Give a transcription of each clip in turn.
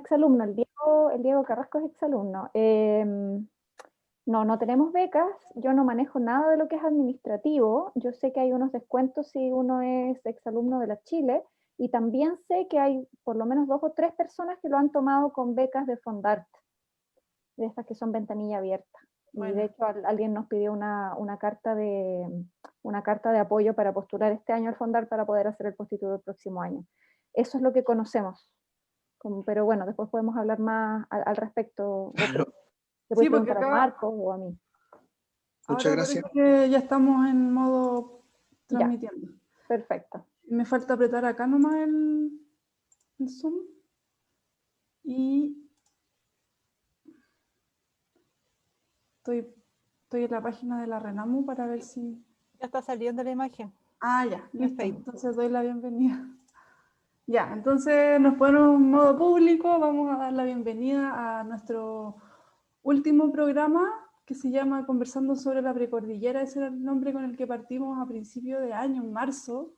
exalumno, el Diego Carrasco es exalumno. No tenemos becas, yo no manejo nada de lo que es administrativo, yo sé que hay unos descuentos si uno es exalumno de la Chile, y también sé que hay por lo menos 2 o 3 personas que lo han tomado con becas de Fondart, de estas que son ventanilla abierta. Y de Bueno, hecho alguien nos pidió una carta de apoyo para postular este año al Fondart para poder hacer el postituto el próximo año. Eso es lo que conocemos. Pero bueno, después podemos hablar más al respecto. Claro, Le sí, podéis porque preguntar a acá Marcos o a mí. muchas ahora gracias. parece que ya estamos en modo Ya, transmitiendo. perfecto. Me falta apretar acá nomás el Zoom y estoy en la página de la Renamu para ver si... Ya está saliendo la imagen. Ah, ya, listo. Facebook. Entonces doy la bienvenida. Ya, entonces nos ponemos en modo público. Vamos a dar la bienvenida a nuestro último programa que se llama Conversando sobre la Precordillera. Ese era el nombre con el que partimos a principio de año, en marzo,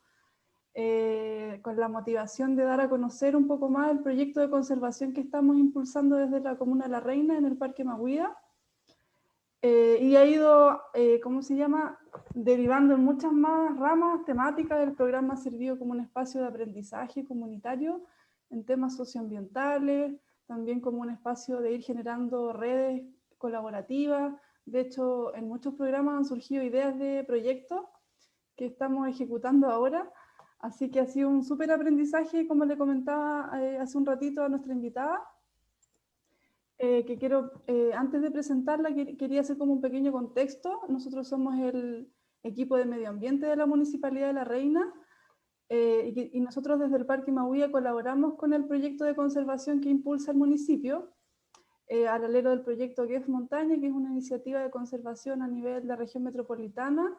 con la motivación de dar a conocer un poco más el proyecto de conservación que estamos impulsando desde la Comuna de La Reina en el Parque Mahuida. Y ha ido, ¿cómo se llama?, derivando en muchas más ramas temáticas. El programa ha servido como un espacio de aprendizaje comunitario en temas socioambientales, también como un espacio de ir generando redes colaborativas. De hecho, en muchos programas han surgido ideas de proyectos que estamos ejecutando ahora, así que ha sido un súper aprendizaje, como le comentaba hace un ratito a nuestra invitada. Que quiero, antes de presentarla, quería hacer como un pequeño contexto. Nosotros somos el equipo de medio ambiente de la Municipalidad de La Reina, y nosotros desde el Parque Mahuida colaboramos con el proyecto de conservación que impulsa el municipio, al alero del proyecto GEF Montaña, que es una iniciativa de conservación a nivel de la región metropolitana,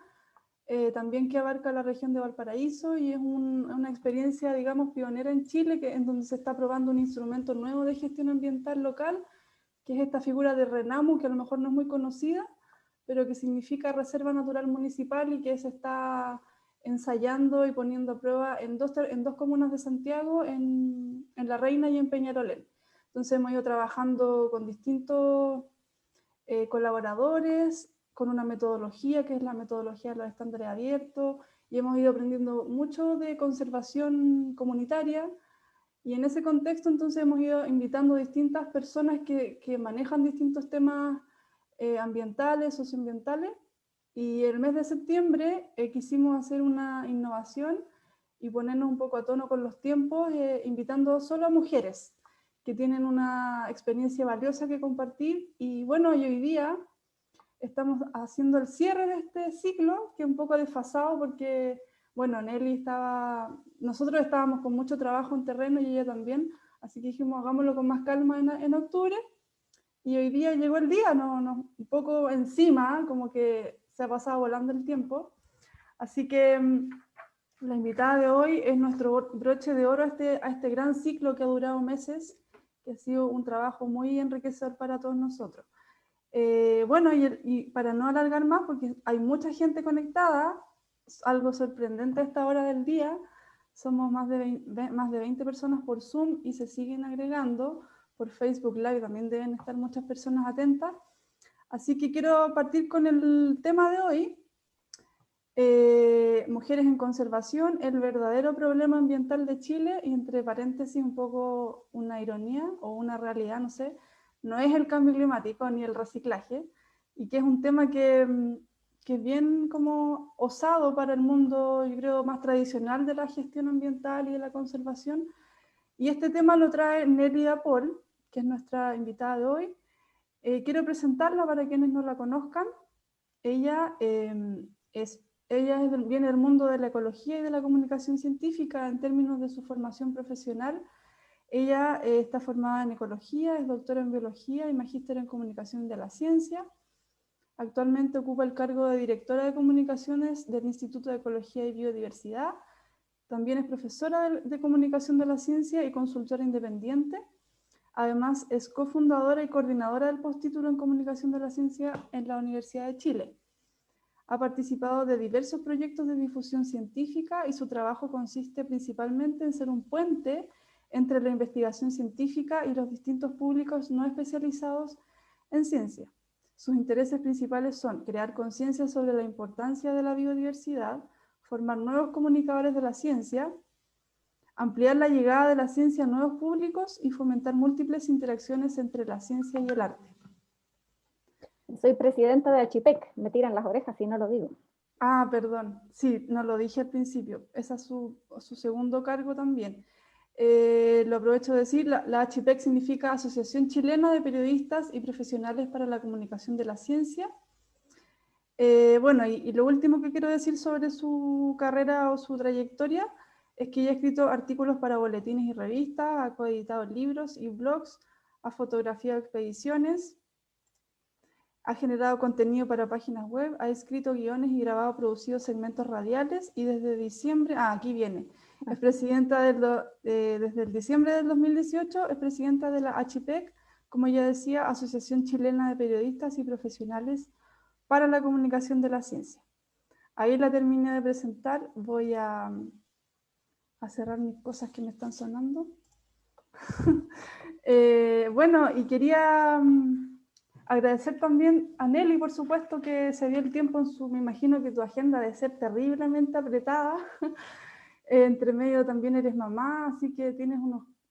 también que abarca la región de Valparaíso, y es una experiencia, digamos, pionera en Chile, en donde se está probando un instrumento nuevo de gestión ambiental local, que es esta figura de RENAMU, que a lo mejor no es muy conocida, pero que significa Reserva Natural Municipal, y que se está ensayando y poniendo a prueba en dos comunas de Santiago, en La Reina y en Peñarolén. Entonces hemos ido trabajando con distintos colaboradores, con una metodología que es la metodología de los estándares abiertos, y hemos ido aprendiendo mucho de conservación comunitaria. Y en ese contexto entonces hemos ido invitando a distintas personas que manejan distintos temas ambientales, socioambientales, y el mes de septiembre quisimos hacer una innovación y ponernos un poco a tono con los tiempos, invitando solo a mujeres que tienen una experiencia valiosa que compartir. Y bueno, y hoy día estamos haciendo el cierre de este ciclo, que es un poco desfasado porque, bueno, nosotros estábamos con mucho trabajo en terreno y ella también, así que dijimos hagámoslo con más calma en octubre, y hoy día llegó el día, un poco encima, como que se ha pasado volando el tiempo, así que la invitada de hoy es nuestro broche de oro a este gran ciclo que ha durado meses, que ha sido un trabajo muy enriquecedor para todos nosotros. Bueno, y para no alargar más, porque hay mucha gente conectada, algo sorprendente a esta hora del día, somos más de 20 personas por Zoom, y se siguen agregando por Facebook Live, también deben estar muchas personas atentas. Así que quiero partir con el tema de hoy, mujeres en conservación, el verdadero problema ambiental de Chile, y entre paréntesis un poco una ironía o una realidad, no sé, no es el cambio climático ni el reciclaje, y que es un tema que es bien como osado para el mundo, yo creo, más tradicional de la gestión ambiental y de la conservación. Y este tema lo trae Nélida Paul, que es nuestra invitada de hoy. Quiero presentarla para quienes no la conozcan. Ella viene del mundo de la ecología y de la comunicación científica en términos de su formación profesional. Ella está formada en ecología, es doctora en biología y magíster en comunicación de la ciencia. Actualmente ocupa el cargo de directora de comunicaciones del Instituto de Ecología y Biodiversidad. También es profesora de comunicación de la ciencia y consultora independiente. Además, es cofundadora y coordinadora del postítulo en comunicación de la ciencia en la Universidad de Chile. Ha participado de diversos proyectos de difusión científica, y su trabajo consiste principalmente en ser un puente entre la investigación científica y los distintos públicos no especializados en ciencia. Sus intereses principales son crear conciencia sobre la importancia de la biodiversidad, formar nuevos comunicadores de la ciencia, ampliar la llegada de la ciencia a nuevos públicos y fomentar múltiples interacciones entre la ciencia y el arte. Soy presidenta de Achipec, me tiran las orejas si no lo digo. Ah, perdón, sí, no lo dije al principio, ese es su segundo cargo también. Lo aprovecho de decir, la ACHIPEC significa Asociación Chilena de Periodistas y Profesionales para la Comunicación de la Ciencia. Bueno, y lo último que quiero decir sobre su carrera o su trayectoria es que ella ha escrito artículos para boletines y revistas, ha coeditado libros y blogs, ha fotografiado expediciones, ha generado contenido para páginas web, ha escrito guiones y grabado, producido segmentos radiales y desde diciembre, aquí viene, es presidenta desde el diciembre del 2018, es presidenta de la ACHIPEC, como ya decía, Asociación Chilena de Periodistas y Profesionales para la Comunicación de la Ciencia. Ahí la terminé de presentar, voy a cerrar mis cosas que me están sonando. Bueno, y quería agradecer también a Nelly, por supuesto, que se dio el tiempo en me imagino que tu agenda debe ser terriblemente apretada. Entre medio también eres mamá, así que tienes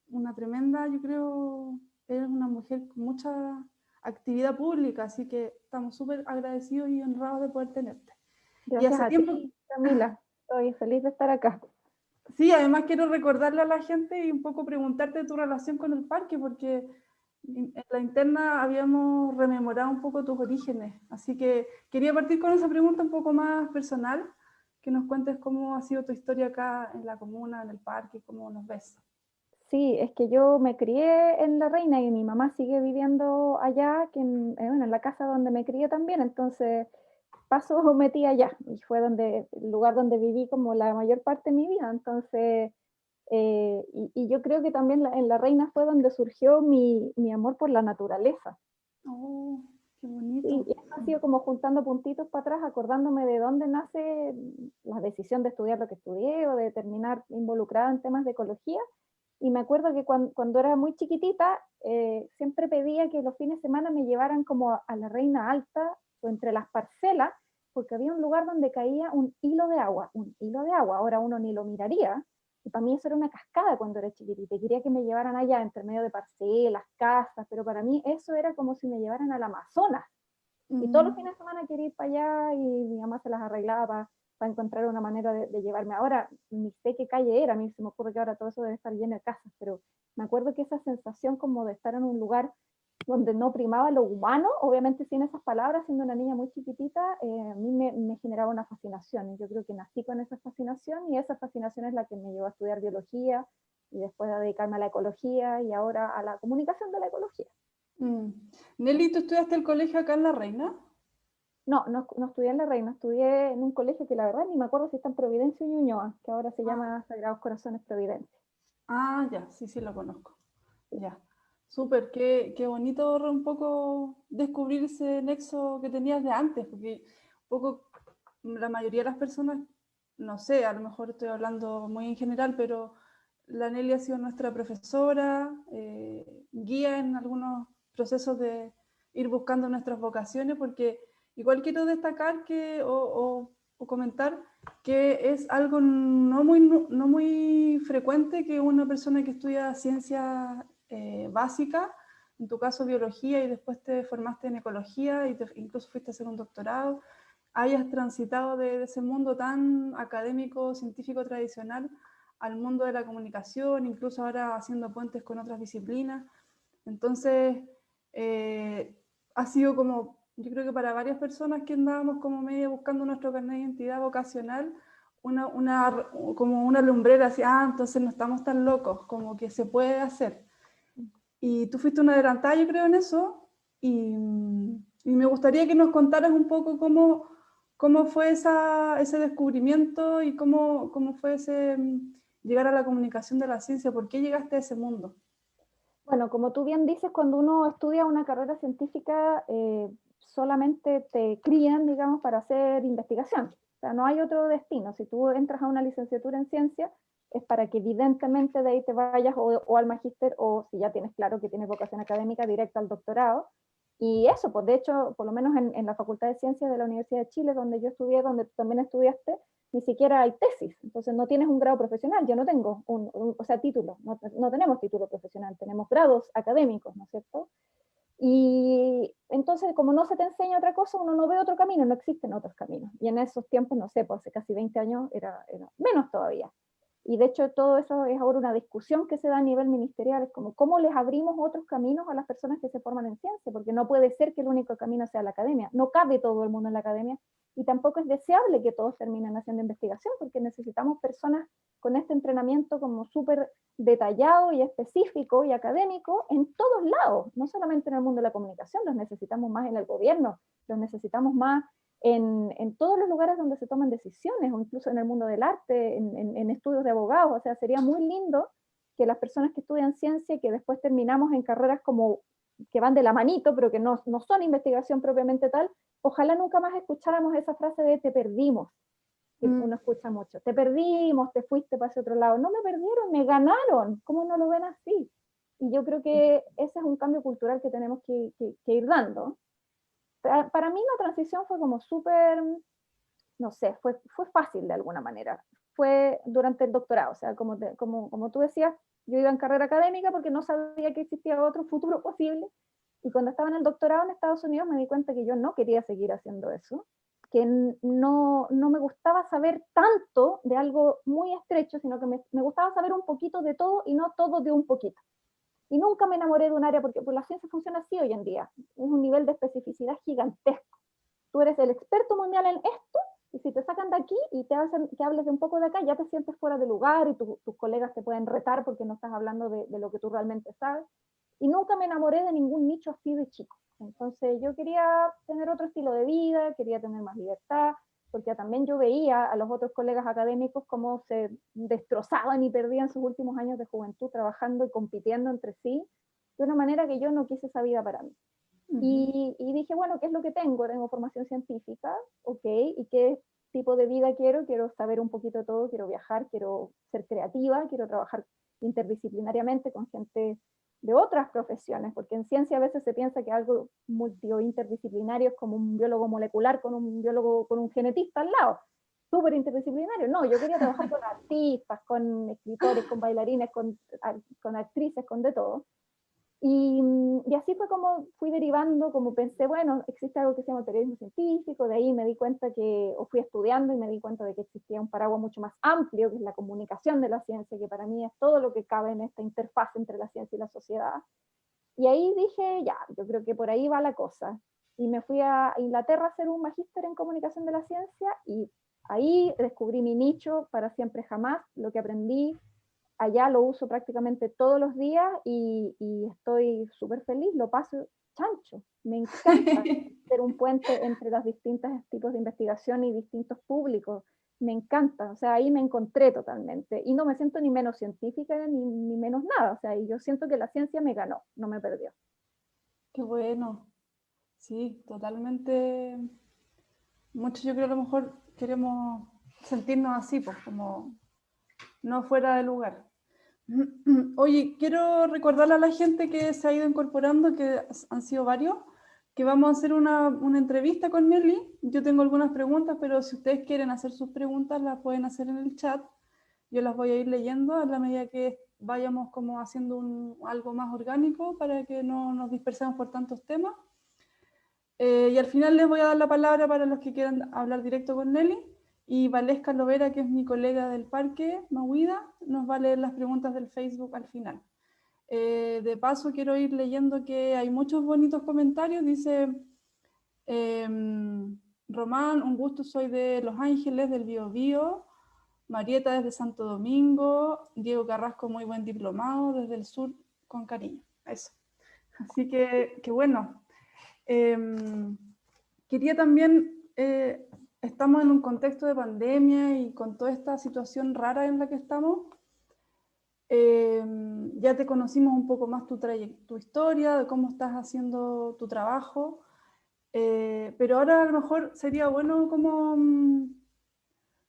una tremenda, yo creo, eres una mujer con mucha actividad pública, así que estamos súper agradecidos y honrados de poder tenerte. Gracias a ti, Camila. Estoy feliz de estar acá. Sí, además quiero recordarle a la gente y un poco preguntarte tu relación con el parque, porque en la interna habíamos rememorado un poco tus orígenes, así que quería partir con esa pregunta un poco más personal, que nos cuentes cómo ha sido tu historia acá en la comuna, en el parque, cómo nos ves. Sí, es que yo me crié en La Reina y mi mamá sigue viviendo allá, que bueno, en la casa donde me crié también, entonces paso metí allá y fue el lugar donde viví como la mayor parte de mi vida, entonces, y yo creo que también en La Reina fue donde surgió mi amor por la naturaleza. Oh, qué bonito. Sí, y ha sido como juntando puntitos para atrás, acordándome de dónde nace la decisión de estudiar lo que estudié o de terminar involucrada en temas de ecología. Y me acuerdo que cuando era muy chiquitita, siempre pedía que los fines de semana me llevaran como a la Reina Alta o entre las parcelas, porque había un lugar donde caía un hilo de agua, ahora uno ni lo miraría, y para mí eso era una cascada cuando era chiquitita, y quería que me llevaran allá entre medio de parcelas, casas, pero para mí eso era como si me llevaran al Amazonas, y todos los fines de semana quería ir para allá, y mi mamá se las arreglaba para encontrar una manera de llevarme. Ahora, ni sé qué calle era, a mí se me ocurre que ahora todo eso debe estar lleno de casas, pero me acuerdo que esa sensación como de estar en un lugar donde no primaba lo humano, obviamente sin esas palabras, siendo una niña muy chiquitita, a mí me generaba una fascinación. Yo creo que nací con esa fascinación y esa fascinación es la que me llevó a estudiar biología y después a dedicarme a la ecología y ahora a la comunicación de la ecología. Nelly, ¿tú estudiaste el colegio acá en La Reina? No estudié en La Reina, estudié en un colegio que la verdad ni me acuerdo si está en Providencia o Ñuñoa, que ahora se llama Sagrados Corazones Providencia. Ah, ya, sí, lo conozco. Ya, súper, qué bonito un poco descubrir ese nexo que tenías de antes, porque un poco la mayoría de las personas, no sé, a lo mejor estoy hablando muy en general, pero la Nelly ha sido nuestra profesora, guía en algunos procesos de ir buscando nuestras vocaciones, porque igual quiero destacar o comentar que es algo no muy frecuente que una persona que estudia ciencia básica, en tu caso biología, y después te formaste en ecología y incluso fuiste a hacer un doctorado, hayas transitado de ese mundo tan académico, científico tradicional al mundo de la comunicación, incluso ahora haciendo puentes con otras disciplinas. Entonces, ha sido como, yo creo que para varias personas que andábamos como medio buscando nuestro carnet de identidad vocacional, como una lumbrera, así, entonces no estamos tan locos, como que se puede hacer. Y tú fuiste una adelantada, yo creo, en eso, y me gustaría que nos contaras un poco cómo fue ese descubrimiento y cómo fue ese llegar a la comunicación de la ciencia. ¿Por qué llegaste a ese mundo? Bueno, como tú bien dices, cuando uno estudia una carrera científica, solamente te crían, digamos, para hacer investigación. O sea, no hay otro destino. Si tú entras a una licenciatura en ciencia, es para que evidentemente de ahí te vayas o al magíster, o si ya tienes claro que tienes vocación académica, directa al doctorado. Y eso, pues de hecho, por lo menos en la Facultad de Ciencias de la Universidad de Chile, donde yo estudié, donde tú también estudiaste, ni siquiera hay tesis, entonces no tienes un grado profesional, yo no tengo o sea, título, no tenemos título profesional, tenemos grados académicos, ¿no es cierto? Y entonces, como no se te enseña otra cosa, uno no ve otro camino, no existen otros caminos. Y en esos tiempos, no sé, pues hace casi 20 años era menos todavía. Y de hecho todo eso es ahora una discusión que se da a nivel ministerial, es como cómo les abrimos otros caminos a las personas que se forman en ciencia, porque no puede ser que el único camino sea la academia, no cabe todo el mundo en la academia, y tampoco es deseable que todos terminen haciendo investigación, porque necesitamos personas con este entrenamiento como súper detallado y específico y académico en todos lados, no solamente en el mundo de la comunicación, los necesitamos más en el gobierno, los necesitamos más en todos los lugares donde se toman decisiones, o incluso en el mundo del arte, en estudios de abogados. O sea, sería muy lindo que las personas que estudian ciencia y que después terminamos en carreras como que van de la manito, pero que no son investigación propiamente tal, ojalá nunca más escucháramos esa frase de te perdimos, que uno escucha mucho, te perdimos, te fuiste para ese otro lado. No me perdieron, me ganaron. ¿Cómo no lo ven así? Y yo creo que ese es un cambio cultural que tenemos que ir dando. Para mí la transición fue como súper, no sé, fue fácil de alguna manera. Fue durante el doctorado, o sea, como tú decías, yo iba en carrera académica porque no sabía que existía otro futuro posible. Y cuando estaba en el doctorado en Estados Unidos me di cuenta que yo no quería seguir haciendo eso, que no me gustaba saber tanto de algo muy estrecho, sino que me gustaba saber un poquito de todo y no todo de un poquito. Y nunca me enamoré de un área porque pues, la ciencia funciona así hoy en día. Es un nivel de especificidad gigantesco. Tú eres el experto mundial en esto y si te sacan de aquí y te hacen que hables de un poco de acá, ya te sientes fuera de lugar y tus colegas te pueden retar porque no estás hablando de lo que tú realmente sabes. Y nunca me enamoré de ningún nicho así de chico. Entonces yo quería tener otro estilo de vida, quería tener más libertad, porque también yo veía a los otros colegas académicos cómo se destrozaban y perdían sus últimos años de juventud trabajando y compitiendo entre sí, de una manera que yo no quise esa vida para mí. Y dije, bueno, ¿qué es lo que tengo? Tengo formación científica, ok, ¿y qué tipo de vida quiero? Quiero saber un poquito de todo, quiero viajar, quiero ser creativa, quiero trabajar interdisciplinariamente con gente de otras profesiones, porque en ciencia a veces se piensa que algo multi o interdisciplinario es como un biólogo molecular con un biólogo, con un genetista al lado, súper interdisciplinario. No, yo quería trabajar con artistas, con escritores, con bailarines, con actrices, con de todo. Y así fue como fui derivando, como pensé, bueno, existe algo que se llama periodismo científico, de ahí me di cuenta que, o fui estudiando y me di cuenta de que existía un paraguas mucho más amplio, que es la comunicación de la ciencia, que para mí es todo lo que cabe en esta interfaz entre la ciencia y la sociedad. Y ahí dije, ya, yo creo que por ahí va la cosa. Y me fui a Inglaterra a hacer un magíster en comunicación de la ciencia y ahí descubrí mi nicho para siempre jamás, lo que aprendí allá lo uso prácticamente todos los días y estoy súper feliz, lo paso chancho. Me encanta ser un puente entre los distintos tipos de investigación y distintos públicos. Me encanta, o sea, ahí me encontré totalmente. Y no me siento ni menos científica ni menos nada. O sea, y yo siento que la ciencia me ganó, no me perdió. Qué bueno. Sí, totalmente. Muchos yo creo que a lo mejor queremos sentirnos así, pues como no fuera de lugar. Oye, quiero recordarle a la gente que se ha ido incorporando, que han sido varios, que vamos a hacer una entrevista con Nelly. Yo tengo algunas preguntas, pero si ustedes quieren hacer sus preguntas, las pueden hacer en el chat. Yo las voy a ir leyendo a la medida que vayamos como haciendo algo más orgánico para que no nos dispersemos por tantos temas. Y al final les voy a dar la palabra para los que quieran hablar directo con Nelly. Y Valesca Lovera, que es mi colega del parque, Mahuida, nos va a leer las preguntas del Facebook al final. De paso, quiero ir leyendo que hay muchos bonitos comentarios. Dice Román, un gusto, soy de Los Ángeles, del Biobío. Marieta desde Santo Domingo. Diego Carrasco, muy buen diplomado, desde el sur, con cariño. Eso. Así que bueno. Quería también, estamos en un contexto de pandemia y con toda esta situación rara en la que estamos, ya te conocimos un poco más tu historia, de cómo estás haciendo tu trabajo, pero ahora a lo mejor sería bueno como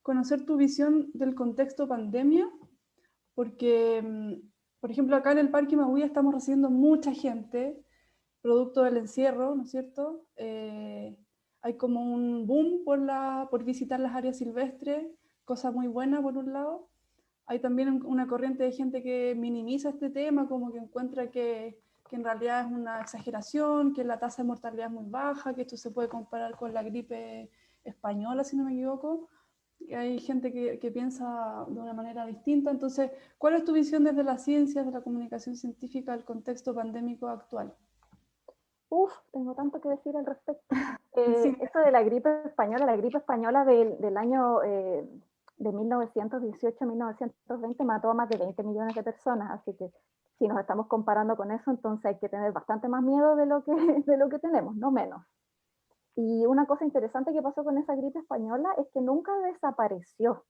conocer tu visión del contexto pandemia porque, por ejemplo, acá en el Parque Mahuía estamos recibiendo mucha gente, producto del encierro, ¿no es cierto? Hay como un boom por visitar las áreas silvestres, cosa muy buena por un lado. Hay también una corriente de gente que minimiza este tema, como que encuentra que en realidad es una exageración, que la tasa de mortalidad es muy baja, que esto se puede comparar con la gripe española, si no me equivoco. Y hay gente que piensa de una manera distinta. Entonces, ¿cuál es tu visión desde las ciencias, de la comunicación científica, del contexto pandémico actual? Uf, tengo tanto que decir al respecto. Sí. Esto de la gripe española del año de 1918-1920 mató a más de 20 millones de personas, así que si nos estamos comparando con eso, entonces hay que tener bastante más miedo de lo que, de lo que tenemos, no menos. Y una cosa interesante que pasó con esa gripe española es que nunca desapareció.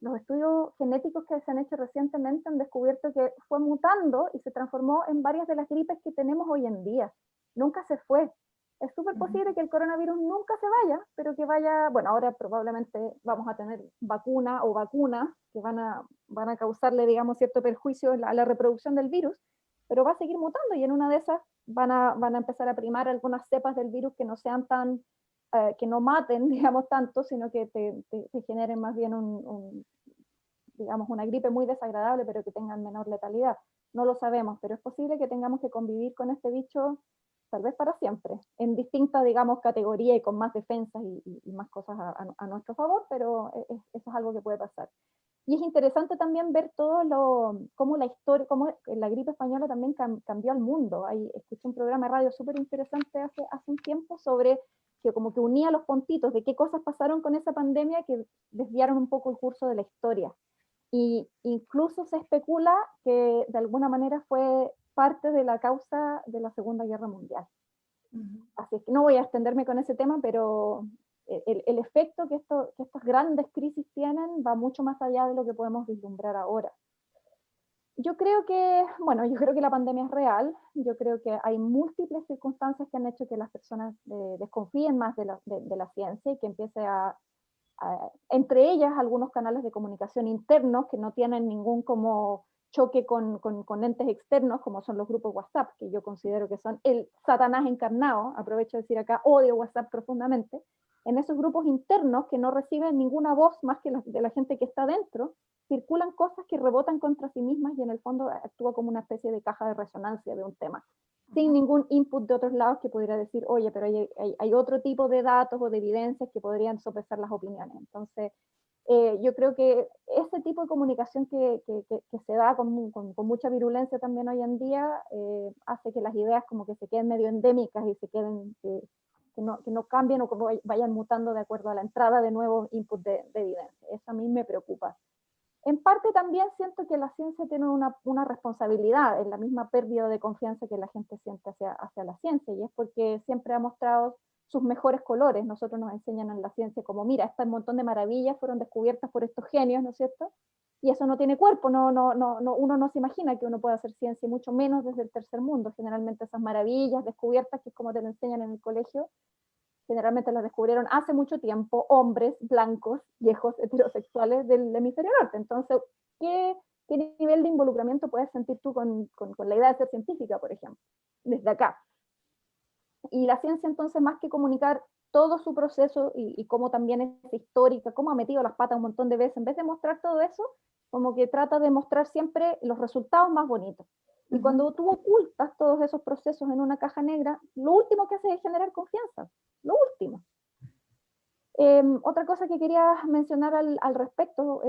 Los estudios genéticos que se han hecho recientemente han descubierto que fue mutando y se transformó en varias de las gripes que tenemos hoy en día. Nunca se fue. Es súper posible que el coronavirus nunca se vaya, pero que vaya, bueno, ahora probablemente vamos a tener vacuna o vacunas que van a causarle, digamos, cierto perjuicio a la reproducción del virus, pero va a seguir mutando y en una de esas van a empezar a primar algunas cepas del virus que no sean tan, que no maten, digamos, tanto, sino que te generen más bien digamos, una gripe muy desagradable, pero que tengan menor letalidad. No lo sabemos, pero es posible que tengamos que convivir con este bicho tal vez para siempre, en distintas, digamos, categorías y con más defensas y más cosas a nuestro favor, pero eso es algo que puede pasar. Y es interesante también ver cómo la historia, cómo la gripe española también cambió al mundo. Escuché un programa de radio súper interesante hace un tiempo sobre que como que unía los puntitos de qué cosas pasaron con esa pandemia que desviaron un poco el curso de la historia. Y incluso se especula que de alguna manera fue parte de la causa de la Segunda Guerra Mundial. Así es que no voy a extenderme con ese tema, pero el efecto que estas grandes crisis tienen va mucho más allá de lo que podemos vislumbrar ahora. Yo creo que la pandemia es real, yo creo que hay múltiples circunstancias que han hecho que las personas desconfíen más de la ciencia y que empiece entre ellas algunos canales de comunicación internos que no tienen ningún como choque con entes externos, como son los grupos WhatsApp, que yo considero que son el Satanás encarnado, aprovecho de decir acá, odio WhatsApp profundamente, en esos grupos internos que no reciben ninguna voz más que de la gente que está dentro, circulan cosas que rebotan contra sí mismas y en el fondo actúa como una especie de caja de resonancia de un tema sin ningún input de otros lados que pudiera decir, oye, pero hay otro tipo de datos o de evidencias que podrían sopesar las opiniones. Entonces, yo creo que ese tipo de comunicación que se da con mucha virulencia también hoy en día hace que las ideas como que se queden medio endémicas y se queden, que no cambien o que vayan mutando de acuerdo a la entrada de nuevos inputs de evidencia. Eso a mí me preocupa. En parte también siento que la ciencia tiene una responsabilidad en la misma pérdida de confianza que la gente siente hacia la ciencia, y es porque siempre ha mostrado sus mejores colores. Nosotros nos enseñan en la ciencia como, mira, este montón de maravillas fueron descubiertas por estos genios, ¿no es cierto? Y eso no tiene cuerpo, uno no se imagina que uno pueda hacer ciencia, y mucho menos desde el tercer mundo. Generalmente esas maravillas descubiertas, que es como te lo enseñan en el colegio, generalmente las descubrieron hace mucho tiempo hombres blancos, viejos, heterosexuales del hemisferio norte. Entonces, ¿qué nivel de involucramiento puedes sentir tú con la idea de ser científica, por ejemplo, desde acá? Y la ciencia entonces, más que comunicar todo su proceso y cómo también es histórica, cómo ha metido las patas un montón de veces, en vez de mostrar todo eso, como que trata de mostrar siempre los resultados más bonitos. Y cuando tú ocultas todos esos procesos en una caja negra, lo último que haces es generar confianza, lo último. Otra cosa que quería mencionar al respecto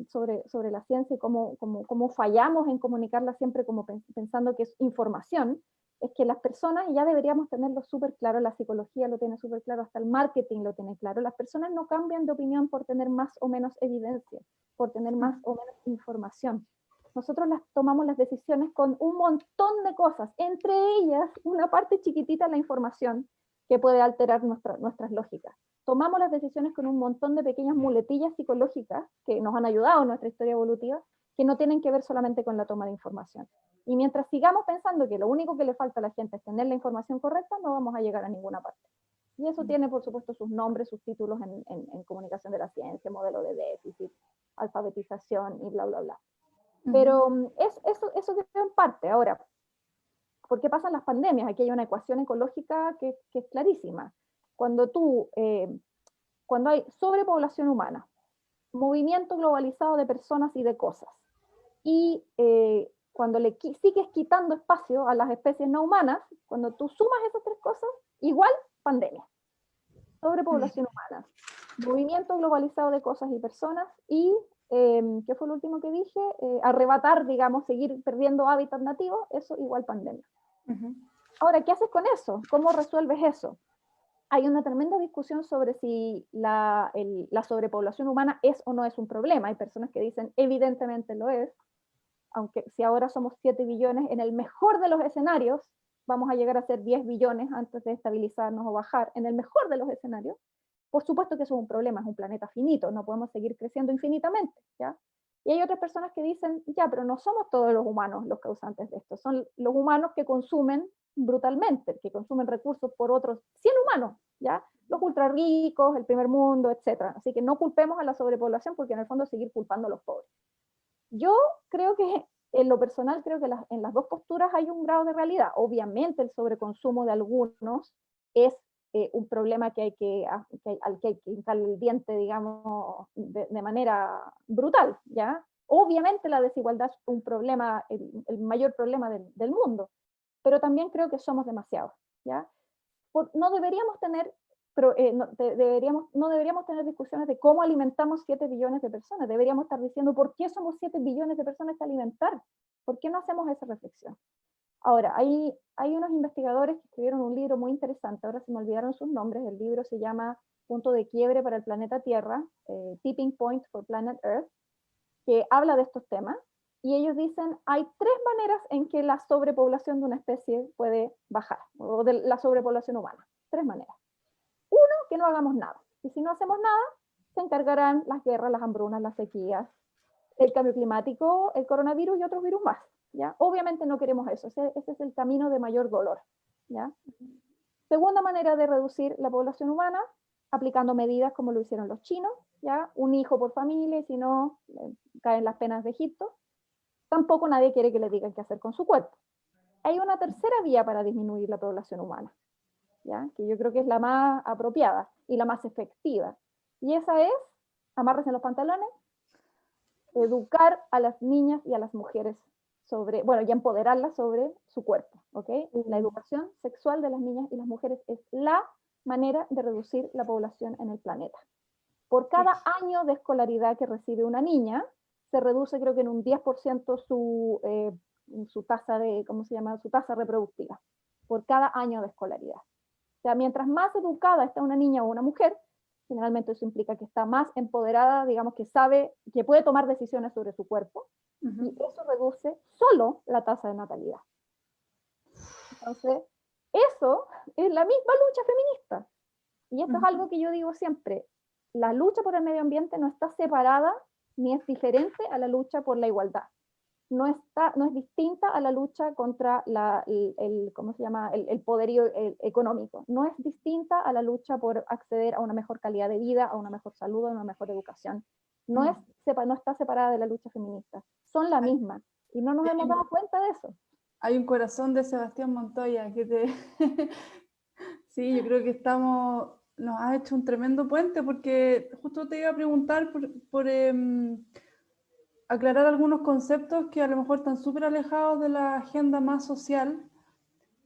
sobre la ciencia y cómo fallamos en comunicarla siempre como pensando que es información, es que las personas, y ya deberíamos tenerlo súper claro, la psicología lo tiene súper claro, hasta el marketing lo tiene claro, las personas no cambian de opinión por tener más o menos evidencia, por tener más o menos información. Nosotros tomamos las decisiones con un montón de cosas, entre ellas una parte chiquitita de la información que puede alterar nuestras lógicas. Tomamos las decisiones con un montón de pequeñas muletillas psicológicas que nos han ayudado en nuestra historia evolutiva, que no tienen que ver solamente con la toma de información. Y mientras sigamos pensando que lo único que le falta a la gente es tener la información correcta, no vamos a llegar a ninguna parte. Y eso tiene, por supuesto, sus nombres, sus títulos en comunicación de la ciencia, modelo de déficit, alfabetización y bla, bla, bla. Pero eso creo en parte. Ahora, ¿por qué pasan las pandemias? Aquí hay una ecuación ecológica que es clarísima. Cuando cuando hay sobrepoblación humana, movimiento globalizado de personas y de cosas, y cuando sigues quitando espacio a las especies no humanas, cuando tú sumas esas tres cosas, igual pandemia. Sobrepoblación humana, movimiento globalizado de cosas y personas, y, ¿qué fue lo último que dije? Arrebatar, digamos, seguir perdiendo hábitat nativos, eso igual pandemia. Ahora, ¿qué haces con eso? ¿Cómo resuelves eso? Hay una tremenda discusión sobre si la sobrepoblación humana es o no es un problema. Hay personas que dicen, evidentemente lo es, aunque si ahora somos 7 billones, en el mejor de los escenarios, vamos a llegar a ser 10 billones antes de estabilizarnos o bajar, en el mejor de los escenarios. Por supuesto que eso es un problema, es un planeta finito, no podemos seguir creciendo infinitamente, ¿ya? Y hay otras personas que dicen, ya, pero no somos todos los humanos los causantes de esto, son los humanos que consumen brutalmente, que consumen recursos por otros 100 humanos, ¿ya? Los ultra ricos, el primer mundo, etc. Así que no culpemos a la sobrepoblación porque en el fondo seguir culpando a los pobres. Yo creo que, en lo personal, creo que en las dos posturas hay un grado de realidad. Obviamente el sobreconsumo de algunos es un problema que al que hay que hincar el diente, digamos, de manera brutal, ¿ya? Obviamente la desigualdad es un problema, el mayor problema del mundo, pero también creo que somos demasiados, ¿ya? No deberíamos tener no deberíamos tener discusiones de cómo alimentamos 7 billones de personas, deberíamos estar diciendo por qué somos 7 billones de personas que alimentar, ¿por qué no hacemos esa reflexión? Ahora, hay unos investigadores que escribieron un libro muy interesante, ahora se me olvidaron sus nombres, el libro se llama Punto de quiebre para el planeta Tierra, Tipping Point for Planet Earth, que habla de estos temas, y ellos dicen, hay tres maneras en que la sobrepoblación de una especie puede bajar, o de la sobrepoblación humana, tres maneras. Que no hagamos nada. Y si no hacemos nada, se encargarán las guerras, las hambrunas, las sequías, el cambio climático, el coronavirus y otros virus más. ¿Ya? Obviamente no queremos eso, ese es el camino de mayor dolor. ¿Ya? Segunda manera de reducir la población humana, aplicando medidas como lo hicieron los chinos, ¿ya? Un hijo por familia, y si no, caen las penas de Egipto. Tampoco nadie quiere que le digan qué hacer con su cuerpo. Hay una tercera vía para disminuir la población humana, ¿ya? Que yo creo que es la más apropiada y la más efectiva. Y esa es, amárrense los pantalones, educar a las niñas y a las mujeres sobre, bueno, y empoderarlas sobre su cuerpo, ¿ok? La educación sexual de las niñas y las mujeres es la manera de reducir la población en el planeta. Por cada año de escolaridad que recibe una niña, se reduce creo que en un 10% su tasa de, ¿cómo se llama? Su tasa reproductiva, por cada año de escolaridad. O sea, mientras más educada está una niña o una mujer, generalmente eso implica que está más empoderada, digamos, que sabe, que puede tomar decisiones sobre su cuerpo, y eso reduce solo la tasa de natalidad. Entonces, eso es la misma lucha feminista. Y esto es algo que yo digo siempre, la lucha por el medio ambiente no está separada ni es diferente a la lucha por la igualdad. No es distinta a la lucha contra ¿cómo se llama? El poderío económico. No es distinta a la lucha por acceder a una mejor calidad de vida, a una mejor salud, a una mejor educación. No está separada de la lucha feminista. Son la misma. Y no nos hemos dado cuenta de eso. Hay un corazón de Sebastián Montoya que te... Sí, yo creo que nos has hecho un tremendo puente, porque justo te iba a preguntar por aclarar algunos conceptos que a lo mejor están súper alejados de la agenda más social,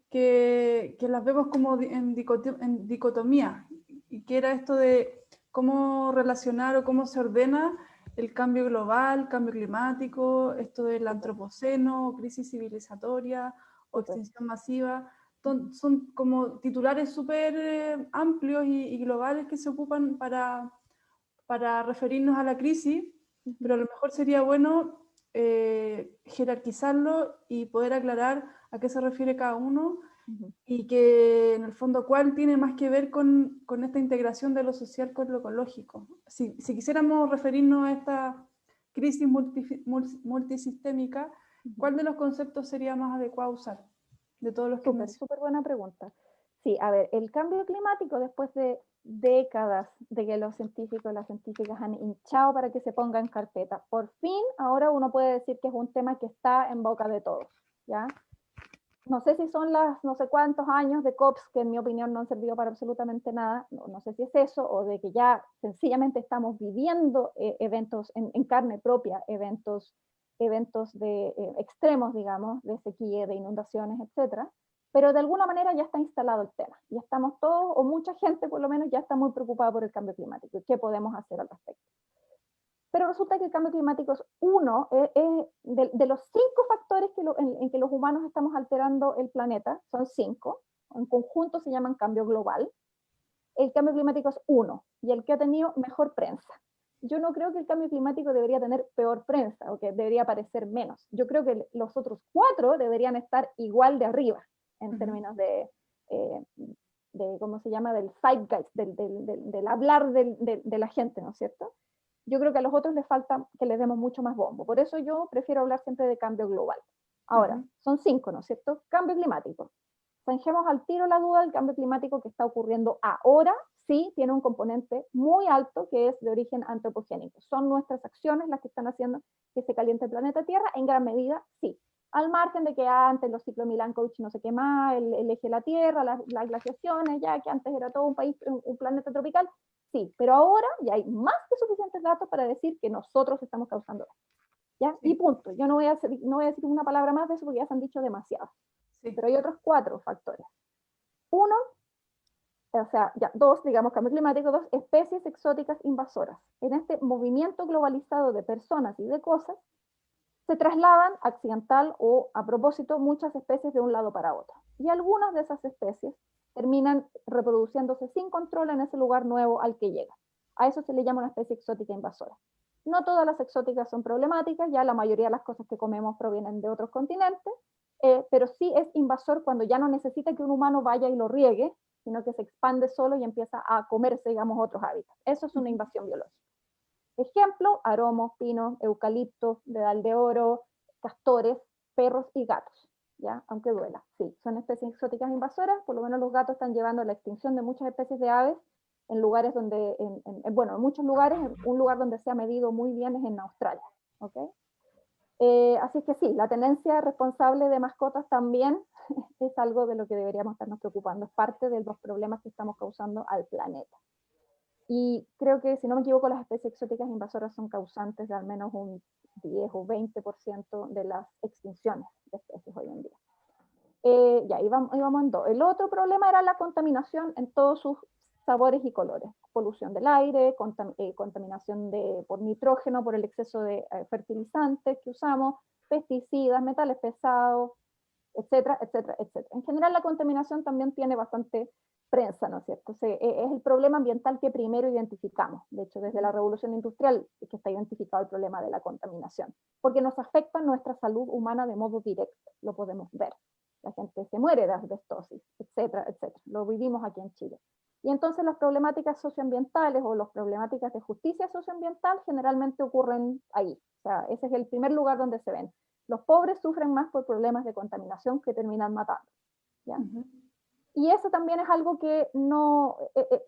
que las vemos como en dicotomía, y que era esto de cómo relacionar o cómo se ordena el cambio global, cambio climático, esto del antropoceno, crisis civilizatoria o extinción masiva. Son como titulares súper amplios y globales que se ocupan para referirnos a la crisis, pero a lo mejor sería bueno jerarquizarlo y poder aclarar a qué se refiere cada uno, y que en el fondo cuál tiene más que ver con esta integración de lo social con lo ecológico. Si quisiéramos referirnos a esta crisis multisistémica, ¿cuál de los conceptos sería más adecuado usar? De todos los que Súper buena pregunta. Sí, a ver, el cambio climático, después de décadas de que los científicos y las científicas han hinchado para que se ponga en carpeta. Por fin, ahora uno puede decir que es un tema que está en boca de todos, ¿ya? No sé si son las no sé cuántos años de COPs que en mi opinión no han servido para absolutamente nada, no sé si es eso, o de que ya sencillamente estamos viviendo eventos en carne propia, eventos de extremos, digamos, de sequía, de inundaciones, etcétera, pero de alguna manera ya está instalado el tema, y estamos todos, o mucha gente por lo menos, ya está muy preocupada por el cambio climático, y qué podemos hacer al respecto. Pero resulta que el cambio climático es uno de los 5 factores en que los humanos estamos alterando el planeta, son 5, en conjunto se llaman cambio global. El cambio climático es uno, y el que ha tenido mejor prensa. Yo no creo que el cambio climático debería tener peor prensa, o que debería parecer menos. Yo creo que los otros 4 deberían estar igual de arriba, en términos de ¿cómo se llama? Del zeitgeist, del hablar de la gente, ¿no es cierto? Yo creo que a los otros les falta que les demos mucho más bombo. Por eso yo prefiero hablar siempre de cambio global. Ahora, son 5, ¿no es cierto? Cambio climático. Zanjemos al tiro la duda, el cambio climático que está ocurriendo ahora sí tiene un componente muy alto que es de origen antropogénico. Son nuestras acciones las que están haciendo que se caliente el planeta Tierra, en gran medida sí. Al margen de que antes los ciclos Milankovitch no sé qué más, el eje de la Tierra, las glaciaciones, ya que antes era todo un país, un planeta tropical, sí, pero ahora ya hay más que suficientes datos para decir que nosotros estamos causando esto, ¿ya? Sí. Y punto. Yo no voy a decir una palabra más de eso porque ya se han dicho demasiado. Sí. Pero hay otros 4 factores. 1, o sea, ya 2, digamos, cambio climático, 2, especies exóticas invasoras. En este movimiento globalizado de personas y de cosas, se trasladan accidental o a propósito muchas especies de un lado para otro. Y algunas de esas especies terminan reproduciéndose sin control en ese lugar nuevo al que llega. A eso se le llama una especie exótica invasora. No todas las exóticas son problemáticas, ya la mayoría de las cosas que comemos provienen de otros continentes, pero sí es invasor cuando ya no necesita que un humano vaya y lo riegue, sino que se expande solo y empieza a comerse, digamos, otros hábitats. Eso es una invasión biológica. Ejemplo, aromos, pinos, eucaliptos, dedal de oro, castores, perros y gatos, ¿ya? Aunque duela, sí, son especies exóticas invasoras, por lo menos los gatos están llevando a la extinción de muchas especies de aves en lugares donde, bueno, en muchos lugares, un lugar donde se ha medido muy bien es en Australia, ¿ok? Así que sí, la tenencia responsable de mascotas también es algo de lo que deberíamos estarnos preocupando, es parte de los problemas que estamos causando al planeta. Y creo que, si no me equivoco, las especies exóticas invasoras son causantes de al menos un 10 o 20% de las extinciones de especies hoy en día. Ya, íbamos en 2. El otro problema era la contaminación en todos sus sabores y colores. Polución del aire, contaminación por nitrógeno, por el exceso de fertilizantes que usamos, pesticidas, metales pesados, etcétera, etcétera, etcétera. En general la contaminación también tiene bastante prensa, ¿no es cierto? Es el problema ambiental que primero identificamos. De hecho, desde la revolución industrial es que está identificado el problema de la contaminación, porque nos afecta nuestra salud humana de modo directo, lo podemos ver. La gente se muere de asbestosis, etcétera, etcétera. Lo vivimos aquí en Chile. Y entonces las problemáticas socioambientales o las problemáticas de justicia socioambiental generalmente ocurren ahí. O sea, ese es el primer lugar donde se ven. Los pobres sufren más por problemas de contaminación que terminan matando, ¿ya? Y eso también es algo que no,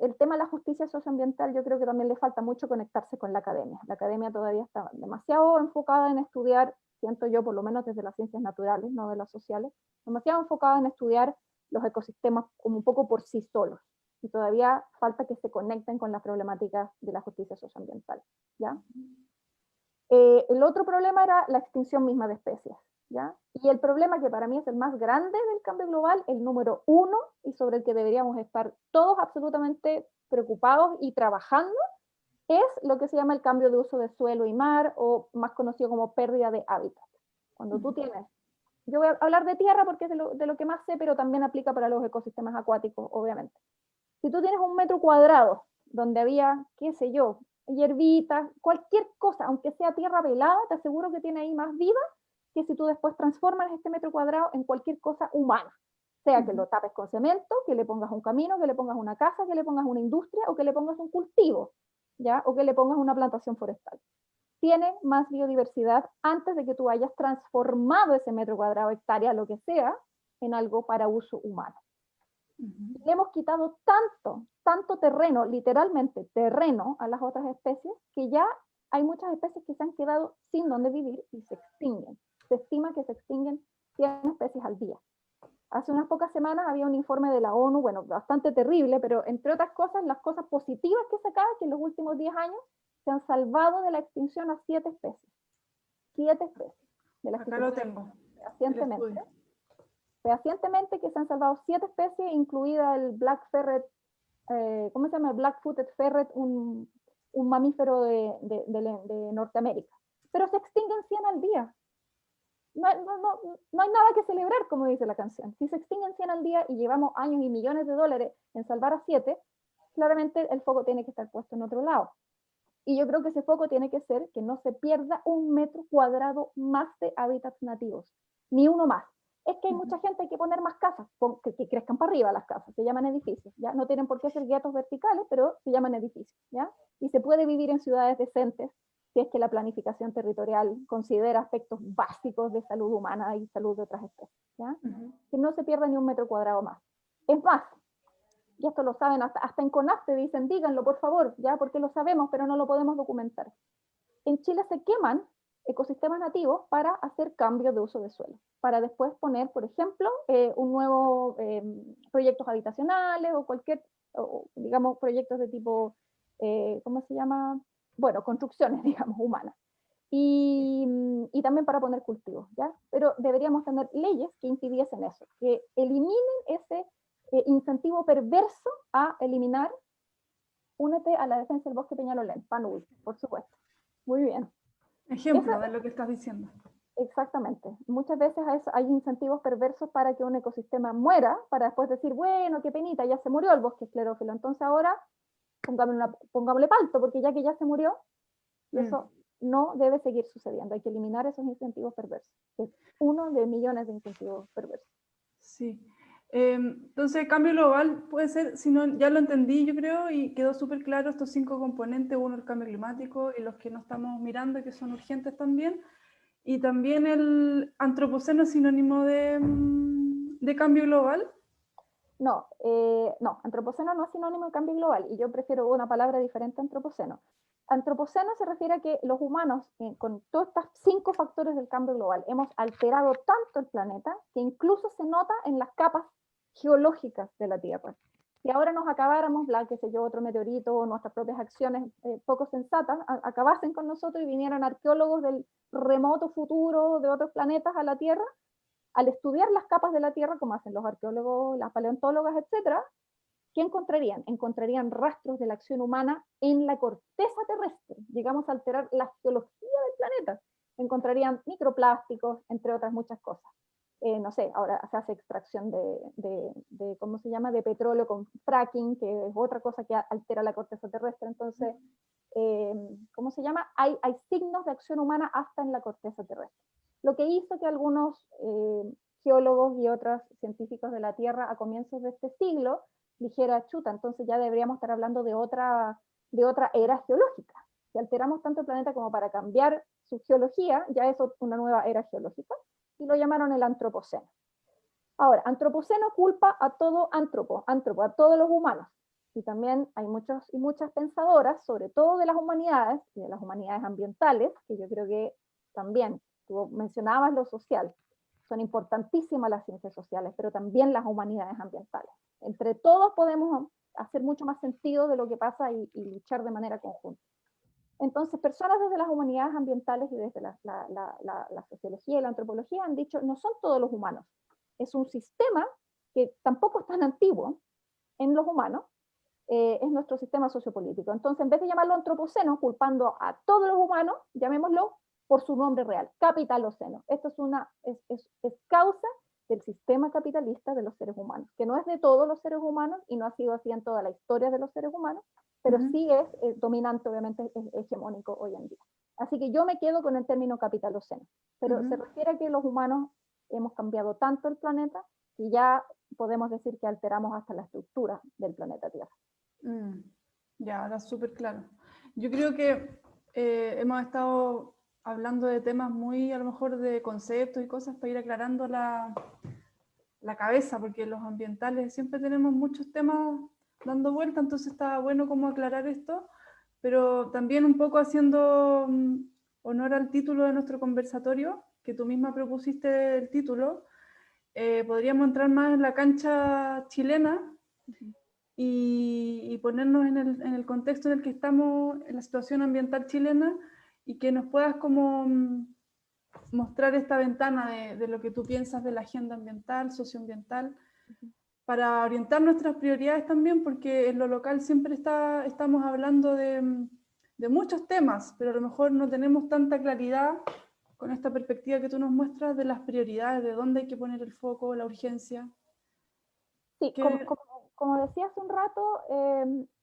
el tema de la justicia socioambiental yo creo que también le falta mucho conectarse con la academia. La academia todavía está demasiado enfocada en estudiar, siento yo, por lo menos desde las ciencias naturales, no de las sociales, demasiado enfocada en estudiar los ecosistemas como un poco por sí solos. Y todavía falta que se conecten con las problemáticas de la justicia socioambiental, ¿ya? El otro problema era la extinción misma de especies, ¿ya? Y el problema que para mí es el más grande del cambio global, el número 1, y sobre el que deberíamos estar todos absolutamente preocupados y trabajando, es lo que se llama el cambio de uso de suelo y mar, o más conocido como pérdida de hábitat. Cuando tú tienes, yo voy a hablar de tierra porque es de lo que más sé, pero también aplica para los ecosistemas acuáticos, obviamente. Si tú tienes 1 metro cuadrado donde había, qué sé yo, hierbitas, cualquier cosa, aunque sea tierra pelada, te aseguro que tiene ahí más vida que si tú después transformas este metro cuadrado en cualquier cosa humana. Sea que lo tapes con cemento, que le pongas un camino, que le pongas una casa, que le pongas una industria, o que le pongas un cultivo, ¿ya? O que le pongas una plantación forestal. Tiene más biodiversidad antes de que tú hayas transformado ese metro cuadrado, hectárea, lo que sea, en algo para uso humano. Ujú. Le hemos quitado tanto terreno, literalmente terreno, a las otras especies, que ya hay muchas especies que se han quedado sin dónde vivir y se extinguen. Se estima que se extinguen 100 especies al día. Hace unas pocas semanas había un informe de la ONU, bueno, bastante terrible, pero entre otras cosas, las cosas positivas que sacaba, que en los últimos 10 años se han salvado de la extinción a 7 especies. 7 especies, de las que Acá se lo sabe tengo, el fehacientemente. estudio. Fehacientemente que se han salvado 7 especies, incluida el black ferret, ¿cómo se llama? El black-footed ferret, un mamífero de Norteamérica. Pero se extinguen 100 al día. No hay nada que celebrar, como dice la canción. Si se extinguen 100 al día y llevamos años y millones de dólares en salvar a 7, claramente el foco tiene que estar puesto en otro lado. Y yo creo que ese foco tiene que ser que no se pierda 1 metro cuadrado más de hábitats nativos, ni uno más. Es que hay mucha gente, hay que poner más casas, que crezcan para arriba las casas, se llaman edificios, ¿ya? No tienen por qué ser guetos verticales, pero se llaman edificios, ¿ya? Y se puede vivir en ciudades decentes si es que la planificación territorial considera aspectos básicos de salud humana y salud de otras especies, ¿ya? Que no se pierda ni 1 metro cuadrado más. Es más, y esto lo saben, hasta en CONAF dicen, díganlo por favor, ya, porque lo sabemos, pero no lo podemos documentar. En Chile se queman ecosistemas nativos para hacer cambios de uso de suelo, para después poner, por ejemplo, un nuevo proyectos habitacionales o cualquier, digamos, proyectos de tipo, ¿cómo se llama? Bueno, construcciones, digamos, humanas. Y también para poner cultivos, ¿ya? Pero deberíamos tener leyes que impidiesen eso, que eliminen ese incentivo perverso a eliminar. Únete a la defensa del bosque Peñalolén, PANUL, por supuesto. Muy bien. Ejemplo de lo que estás diciendo. Exactamente. Muchas veces hay incentivos perversos para que un ecosistema muera, para después decir, bueno, qué penita, ya se murió el bosque esclerófilo, entonces ahora pongámosle palto, porque ya que ya se murió, y eso no debe seguir sucediendo. Hay que eliminar esos incentivos perversos. Es uno de millones de incentivos perversos. Sí. Entonces, cambio global puede ser, si no, ya lo entendí yo creo y quedó súper claro estos 5 componentes, uno el cambio climático y los que no estamos mirando que son urgentes también, y también el antropoceno es sinónimo de cambio global. No, antropoceno no es sinónimo de cambio global y yo prefiero una palabra diferente a antropoceno. Antropoceno se refiere a que los humanos, con todos estos 5 factores del cambio global, hemos alterado tanto el planeta que incluso se nota en las capas geológicas de la Tierra. Si ahora nos acabáramos, qué sé yo, otro meteorito o nuestras propias acciones poco sensatas, acabasen con nosotros y vinieran arqueólogos del remoto futuro de otros planetas a la Tierra, al estudiar las capas de la Tierra, como hacen los arqueólogos, las paleontólogas, etcétera, ¿qué encontrarían? Encontrarían rastros de la acción humana en la corteza terrestre. Llegamos a alterar la geología del planeta. Encontrarían microplásticos, entre otras muchas cosas. No sé, ahora se hace extracción ¿cómo se llama?, de petróleo con fracking, que es otra cosa que altera la corteza terrestre. Entonces, ¿cómo se llama? Hay signos de acción humana hasta en la corteza terrestre. Lo que hizo que algunos geólogos y otros científicos de la Tierra a comienzos de este siglo dijera, chuta, entonces ya deberíamos estar hablando de otra era geológica. Si alteramos tanto el planeta como para cambiar su geología, ya es una nueva era geológica, y lo llamaron el antropoceno. Ahora, antropoceno culpa a todo antropo, a todos los humanos. Y también hay muchos y muchas pensadoras, sobre todo de las humanidades y de las humanidades ambientales, que yo creo que también, tú mencionabas lo social, son importantísimas las ciencias sociales, pero también las humanidades ambientales. Entre todos podemos hacer mucho más sentido de lo que pasa y luchar de manera conjunta. Entonces, personas desde las humanidades ambientales y desde la sociología y la antropología han dicho, no son todos los humanos, es un sistema que tampoco es tan antiguo en los humanos, es nuestro sistema sociopolítico. Entonces, en vez de llamarlo antropoceno, culpando a todos los humanos, llamémoslo por su nombre real, capitaloceno. Esto es causa del sistema capitalista de los seres humanos, que no es de todos los seres humanos y no ha sido así en toda la historia de los seres humanos, pero sí es dominante, obviamente, es hegemónico hoy en día. Así que yo me quedo con el término capitaloceno, pero se refiere a que los humanos hemos cambiado tanto el planeta que ya podemos decir que alteramos hasta la estructura del planeta Tierra. Ya, ahora súper claro. Yo creo que hemos estado hablando de temas muy, a lo mejor, de conceptos y cosas para ir aclarando la cabeza, porque los ambientales siempre tenemos muchos temas dando vuelta, entonces está bueno como aclarar esto, pero también un poco haciendo honor al título de nuestro conversatorio, que tú misma propusiste el título, podríamos entrar más en la cancha chilena y ponernos en el contexto en el que estamos, en la situación ambiental chilena, y que nos puedas como mostrar esta ventana de lo que tú piensas de la agenda ambiental, socioambiental, para orientar nuestras prioridades también, porque en lo local siempre estamos hablando de muchos temas, pero a lo mejor no tenemos tanta claridad con esta perspectiva que tú nos muestras de las prioridades, de dónde hay que poner el foco, la urgencia. Sí, como decía hace un rato,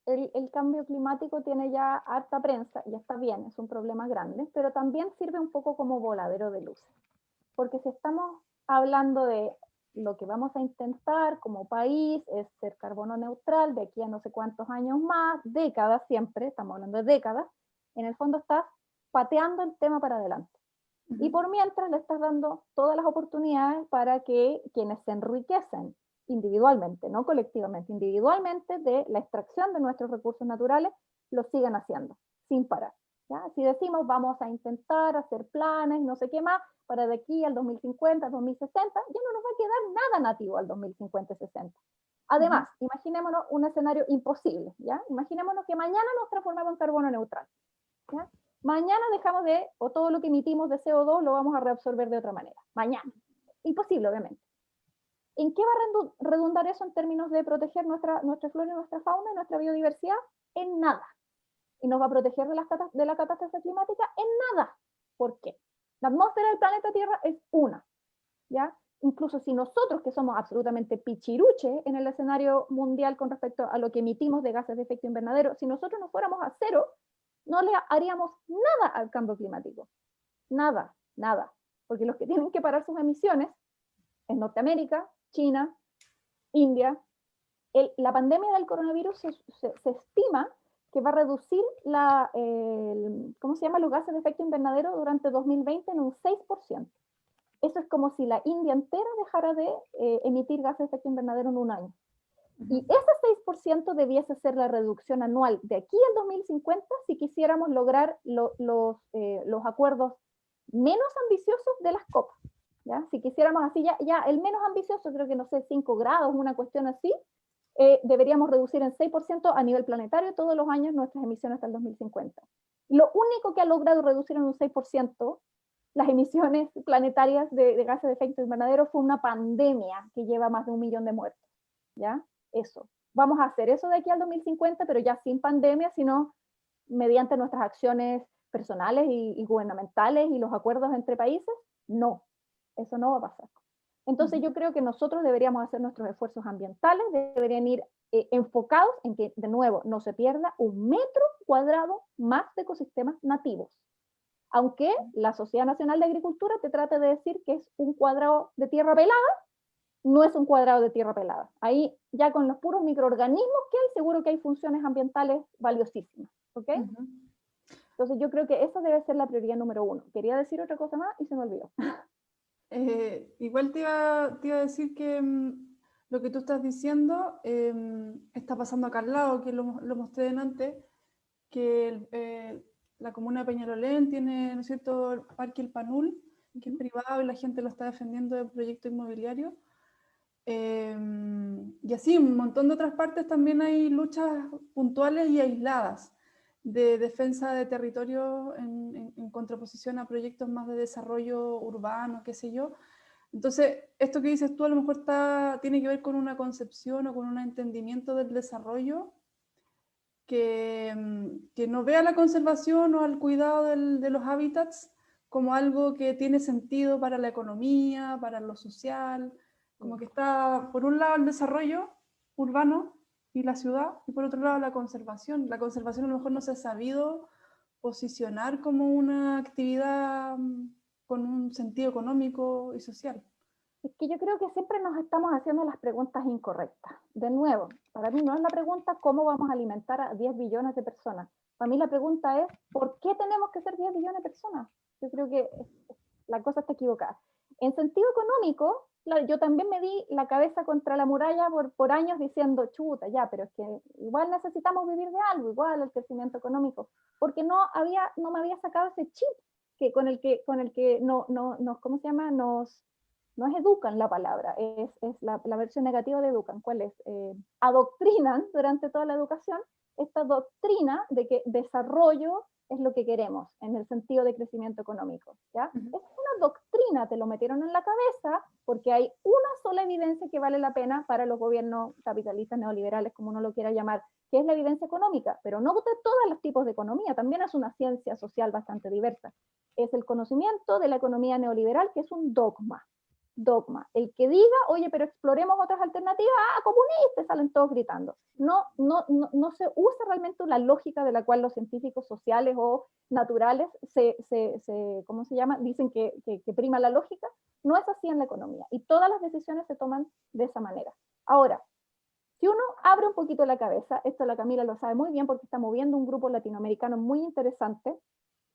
el cambio climático tiene ya harta prensa, y está bien, es un problema grande, pero también sirve un poco como voladero de luces. Porque si estamos hablando de lo que vamos a intentar como país es ser carbono neutral de aquí a no sé cuántos años más, décadas siempre, estamos hablando de décadas, en el fondo estás pateando el tema para adelante. Y por mientras le estás dando todas las oportunidades para que quienes se enriquecen individualmente, no colectivamente, individualmente de la extracción de nuestros recursos naturales, lo sigan haciendo, sin parar. ¿Ya? Si decimos vamos a intentar hacer planes, no sé qué más, para de aquí al 2050, 2060, ya no nos va a quedar nada nativo al 2050 y 60. Además, imaginémonos un escenario imposible, ¿ya? Imaginémonos que mañana nos transformamos en carbono neutral, ¿ya? Mañana dejamos de, o todo lo que emitimos de CO2 lo vamos a reabsorber de otra manera. Mañana. Imposible, obviamente. ¿En qué va a redundar eso en términos de proteger nuestra flora y nuestra fauna y nuestra biodiversidad? En nada. ¿Y nos va a proteger de la catástrofe climática? En nada. ¿Por qué? La atmósfera del planeta Tierra es una, ¿ya? Incluso si nosotros, que somos absolutamente pichiruche en el escenario mundial con respecto a lo que emitimos de gases de efecto invernadero, si nosotros nos fuéramos a cero, no le haríamos nada al cambio climático. Nada, nada. Porque los que tienen que parar sus emisiones es Norteamérica, China, India. La pandemia del coronavirus se estima que va a reducir ¿cómo se llama? Los gases de efecto invernadero durante 2020 en un 6%. Eso es como si la India entera dejara de emitir gases de efecto invernadero en un año. Y ese 6% debiese ser la reducción anual de aquí al 2050 si quisiéramos lograr los acuerdos menos ambiciosos de las COP. ¿Ya? Si quisiéramos así, ya el menos ambicioso, creo que no sé, 5 grados, una cuestión así, deberíamos reducir en 6% a nivel planetario todos los años nuestras emisiones hasta el 2050. Lo único que ha logrado reducir en un 6% las emisiones planetarias de gases de efecto invernadero fue una pandemia que lleva más de 1 millón de muertos. ¿Ya? Eso. Vamos a hacer eso de aquí al 2050, pero ya sin pandemia, sino mediante nuestras acciones personales y gubernamentales y los acuerdos entre países. No, eso no va a pasar. Entonces yo creo que nosotros deberíamos hacer nuestros esfuerzos ambientales, deberían ir enfocados en que, de nuevo, no se pierda 1 metro cuadrado más de ecosistemas nativos. Aunque la Sociedad Nacional de Agricultura te trate de decir que es un cuadrado de tierra pelada, no es un cuadrado de tierra pelada. Ahí ya con los puros microorganismos que hay, seguro que hay funciones ambientales valiosísimas. ¿Ok? Entonces yo creo que esa debe ser la prioridad número 1. Quería decir otra cosa más y se me olvidó. Igual te iba a decir que lo que tú estás diciendo está pasando acá al lado, que lo mostré antes, que la comuna de Peñalolén tiene, ¿no es cierto?, el Parque El Panul, que es privado y la gente lo está defendiendo del proyecto inmobiliario. Y así, un montón de otras partes también hay luchas puntuales y aisladas de defensa de territorio en contraposición a proyectos más de desarrollo urbano, qué sé yo. Entonces, esto que dices tú a lo mejor tiene que ver con una concepción o con un entendimiento del desarrollo que no vea la conservación o al cuidado de los hábitats como algo que tiene sentido para la economía, para lo social, como que está por un lado el desarrollo urbano y la ciudad, y por otro lado la conservación. La conservación a lo mejor no se ha sabido posicionar como una actividad con un sentido económico y social. Es que yo creo que siempre nos estamos haciendo las preguntas incorrectas. De nuevo, para mí no es la pregunta cómo vamos a alimentar a 10 billones de personas. Para mí la pregunta es, ¿por qué tenemos que ser 10 billones de personas? Yo creo que la cosa está equivocada. En sentido económico, claro, yo también me di la cabeza contra la muralla por años diciendo, chuta, ya, pero es que igual necesitamos vivir de algo, igual el crecimiento económico, porque no me había sacado ese chip con el que ¿cómo se llama? No es educan la palabra, es la versión negativa de educan. ¿Cuál es? Adoctrinan durante toda la educación esta doctrina de que desarrollo es lo que queremos en el sentido de crecimiento económico, ¿ya? Es una doctrina, te lo metieron en la cabeza porque hay una sola evidencia que vale la pena para los gobiernos capitalistas neoliberales, como uno lo quiera llamar, que es la evidencia económica, pero no de todos los tipos de economía, también es una ciencia social bastante diversa. Es el conocimiento de la economía neoliberal, que es un dogma. El que diga, oye, pero exploremos otras alternativas, comunistas, salen todos gritando. No se usa realmente la lógica de la cual los científicos sociales o naturales ¿cómo se llama? Dicen que prima la lógica. No es así en la economía. Y todas las decisiones se toman de esa manera. Ahora, si uno abre un poquito la cabeza, esto la Camila lo sabe muy bien porque está moviendo un grupo latinoamericano muy interesante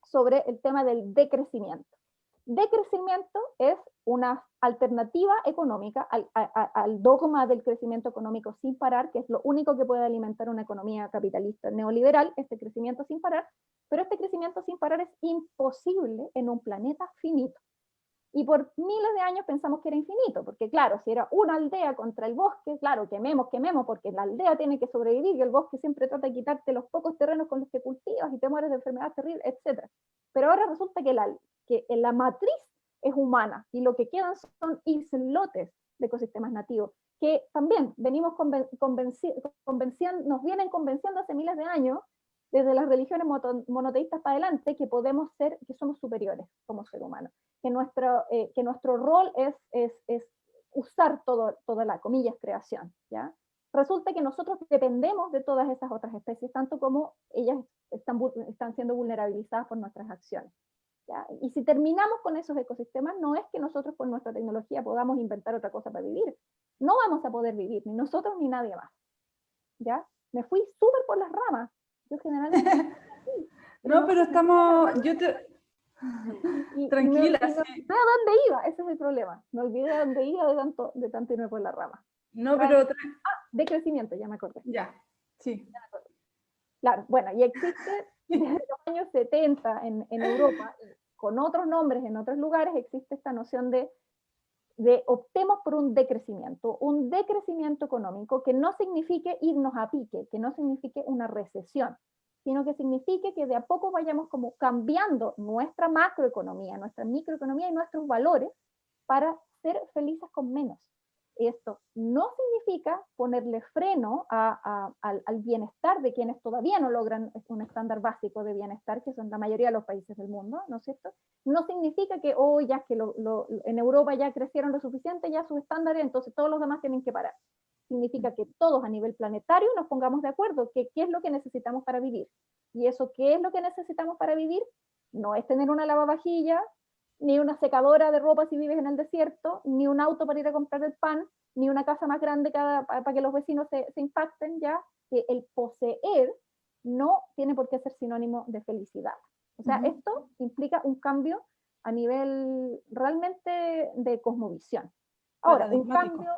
sobre el tema del decrecimiento. Decrecimiento es una alternativa económica al dogma del crecimiento económico sin parar, que es lo único que puede alimentar una economía capitalista neoliberal, este crecimiento sin parar, pero este crecimiento sin parar es imposible en un planeta finito. Y por miles de años pensamos que era infinito, porque claro, si era una aldea contra el bosque, claro, quememos, porque la aldea tiene que sobrevivir y el bosque siempre trata de quitarte los pocos terrenos con los que cultivas y te mueres de enfermedades terribles, etc. Pero ahora resulta que la matriz es humana y lo que quedan son islotes de ecosistemas nativos, que también venimos nos vienen convenciendo hace miles de años, desde las religiones monoteístas para adelante, que podemos ser, que somos superiores como ser humano, que nuestro rol es usar toda la, comillas, creación, ¿ya? Resulta que nosotros dependemos de todas esas otras especies, tanto como ellas están siendo vulnerabilizadas por nuestras acciones, ¿ya? Y si terminamos con esos ecosistemas, no es que nosotros con nuestra tecnología podamos inventar otra cosa para vivir. No vamos a poder vivir, ni nosotros ni nadie más, ¿ya? Me fui súper por las ramas. Yo generalmente... No, pero estamos... Tranquila, no sé a dónde iba, ese es el problema. Me olvidé a dónde iba de tanto irme por la rama. No, pero... de crecimiento, ya me acordé. Ya, sí. Claro, bueno, y existe desde los años 70 en Europa, con otros nombres en otros lugares, existe esta noción de optemos por un decrecimiento económico que no signifique irnos a pique, que no signifique una recesión, sino que signifique que de a poco vayamos como cambiando nuestra macroeconomía, nuestra microeconomía y nuestros valores para ser felices con menos. Esto no significa ponerle freno al bienestar de quienes todavía no logran un estándar básico de bienestar, que son la mayoría de los países del mundo, ¿no es cierto? No significa que, ya que en Europa ya crecieron lo suficiente, ya sus estándares, entonces todos los demás tienen que parar. Significa que todos a nivel planetario nos pongamos de acuerdo que qué es lo que necesitamos para vivir. Y eso, ¿qué es lo que necesitamos para vivir? No es tener una lavavajilla, ni una secadora de ropa si vives en el desierto, ni un auto para ir a comprar el pan, ni una casa más grande para que los vecinos se impacten, ya que el poseer no tiene por qué ser sinónimo de felicidad. O sea, esto implica un cambio a nivel realmente de cosmovisión. Ahora, un cambio,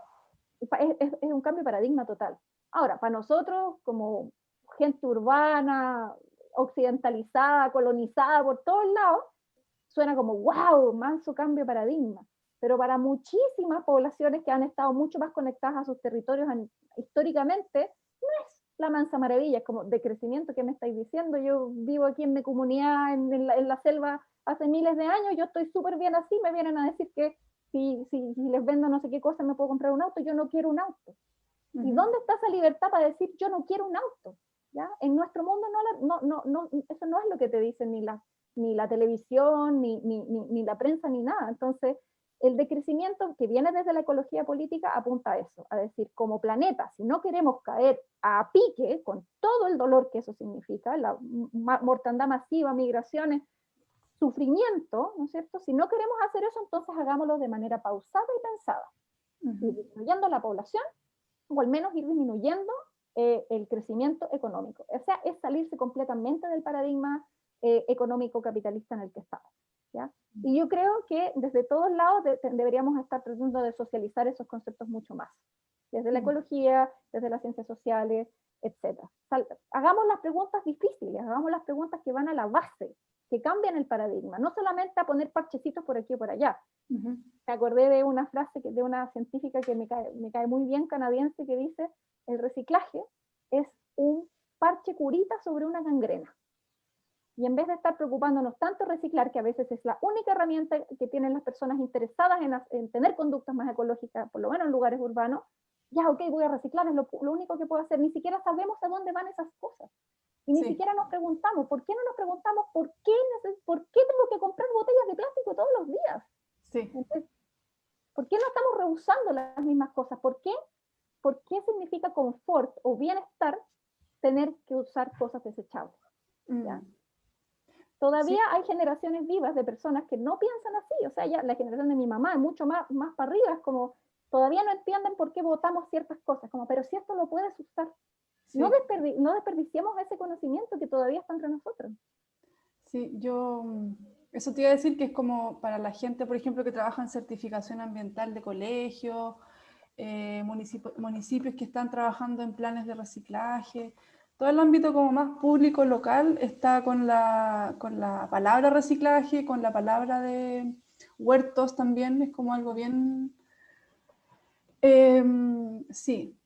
es un cambio de paradigma total. Ahora, para nosotros, como gente urbana, occidentalizada, colonizada por todos lados, suena como, wow, manso cambio de paradigma. Pero para muchísimas poblaciones que han estado mucho más conectadas a sus territorios históricamente, no es la mansa maravilla, es como de crecimiento que me estáis diciendo. Yo vivo aquí en mi comunidad, en la selva, hace miles de años, yo estoy súper bien así, me vienen a decir que si les vendo no sé qué cosa me puedo comprar un auto, yo no quiero un auto. ¿Y dónde está esa libertad para decir yo no quiero un auto? ¿Ya? En nuestro mundo eso no es lo que te dicen ni la televisión, ni la prensa, ni nada. Entonces, el decrecimiento que viene desde la ecología política apunta a eso, a decir, como planeta, si no queremos caer a pique con todo el dolor que eso significa, la mortandad masiva, migraciones, sufrimiento, ¿no es cierto? Si no queremos hacer eso, entonces hagámoslo de manera pausada y pensada, ir disminuyendo la población, o al menos ir disminuyendo el crecimiento económico. O sea, es salirse completamente del paradigma económico capitalista en el que estamos. ¿ya? Y yo creo que desde todos lados deberíamos estar tratando de socializar esos conceptos mucho más, desde la ecología, desde las ciencias sociales, etc. Hagamos las preguntas difíciles, hagamos las preguntas que van a la base, que cambian el paradigma, no solamente a poner parchecitos por aquí o por allá. Me acordé de una frase de una científica que me cae muy bien, canadiense, que dice: el reciclaje es un parche curita sobre una gangrena. Y en vez de estar preocupándonos tanto reciclar, que a veces es la única herramienta que tienen las personas interesadas en tener conductas más ecológicas, por lo menos en lugares urbanos, ya, ok, voy a reciclar, es lo único que puedo hacer. Ni siquiera sabemos a dónde van esas cosas. Y ni siquiera nos preguntamos, ¿por qué no nos preguntamos por qué tengo que comprar botellas de plástico todos los días? Sí. Entonces, ¿por qué no estamos rehusando las mismas cosas? ¿Por qué significa confort o bienestar tener que usar cosas desechables? ¿Ya? Todavía hay generaciones vivas de personas que no piensan así. O sea, ya la generación de mi mamá es mucho más para arriba, es como, todavía no entienden por qué votamos ciertas cosas, como, pero si esto lo puedes usar. Sí. No desperdiciemos ese conocimiento que todavía está entre nosotros. Sí, eso te iba a decir, que es como para la gente, por ejemplo, que trabaja en certificación ambiental de colegios, municipios que están trabajando en planes de reciclaje. Todo el ámbito como más público, local, está con la palabra reciclaje, con la palabra de huertos también, es como algo bien... sí,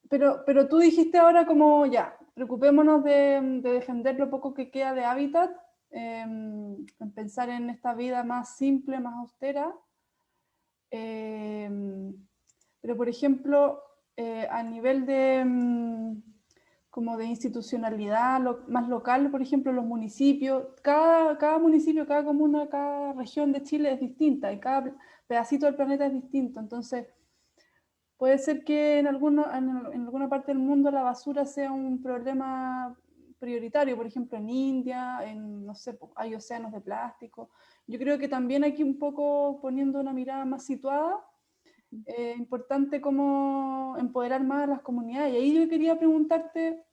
pero tú dijiste ahora como, ya, preocupémonos de defender lo poco que queda de hábitat, en pensar en esta vida más simple, más austera. Pero, por ejemplo, a nivel como de institucionalidad más local, por ejemplo, los municipios, cada municipio, cada comuna, cada región de Chile es distinta y cada pedacito del planeta es distinto. Entonces, puede ser que en alguna parte del mundo la basura sea un problema prioritario, por ejemplo en India, no sé, hay océanos de plástico. Yo creo que también aquí un poco poniendo una mirada más situada, importante como empoderar más a las comunidades. Y ahí yo quería preguntarte,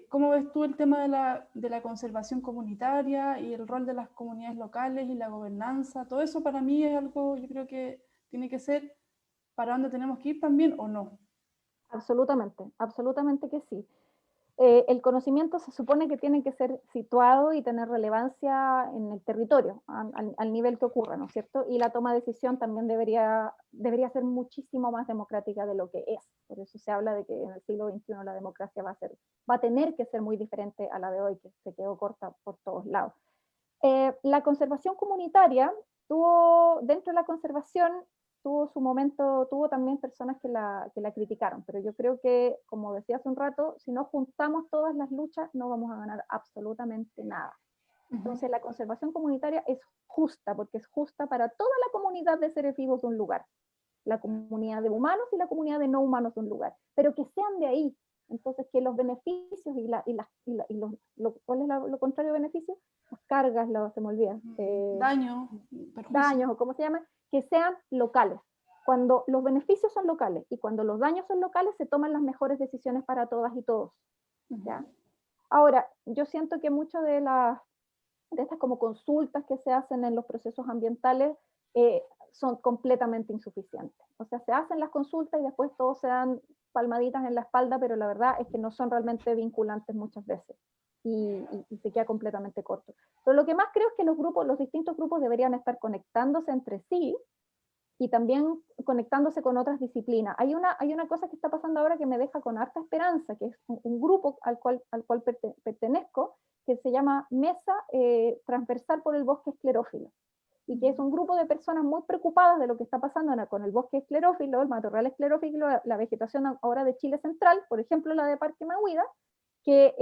¿cómo ves tú el tema de la conservación comunitaria y el rol de las comunidades locales y la gobernanza? Todo eso para mí es algo, yo creo que tiene que ser para dónde tenemos que ir también, ¿o no? Absolutamente, absolutamente que sí. El conocimiento se supone que tiene que ser situado y tener relevancia en el territorio, al nivel que ocurra, ¿no es cierto? Y la toma de decisión también debería ser muchísimo más democrática de lo que es. Por eso se habla de que en el siglo XXI la democracia va a tener que ser muy diferente a la de hoy, que se quedó corta por todos lados. La conservación comunitaria dentro de la conservación, tuvo su momento, tuvo también personas que la criticaron, pero yo creo que, como decía hace un rato, si no juntamos todas las luchas, no vamos a ganar absolutamente nada. Entonces, la conservación comunitaria es justa, porque es justa para toda la comunidad de seres vivos de un lugar, la comunidad de humanos y la comunidad de no humanos de un lugar, pero que sean de ahí. Entonces, que los beneficios ¿cuál es lo contrario de beneficios? Las cargas, se me olvida. Daños, o cómo se llama, que sean locales. Cuando los beneficios son locales y cuando los daños son locales, se toman las mejores decisiones para todas y todos. ¿Ya? Ahora, yo siento que muchas de estas como consultas que se hacen en los procesos ambientales son completamente insuficientes. O sea, se hacen las consultas y después todos se dan palmaditas en la espalda, pero la verdad es que no son realmente vinculantes muchas veces. Y se queda completamente corto. Pero lo que más creo es que los distintos grupos deberían estar conectándose entre sí y también conectándose con otras disciplinas. Hay una cosa que está pasando ahora que me deja con harta esperanza, que es un grupo al cual pertenezco, que se llama Mesa Transversal por el Bosque Esclerófilo, y que es un grupo de personas muy preocupadas de lo que está pasando con el bosque esclerófilo, el matorral esclerófilo, la vegetación ahora de Chile Central, por ejemplo la de Parque Mahuida, que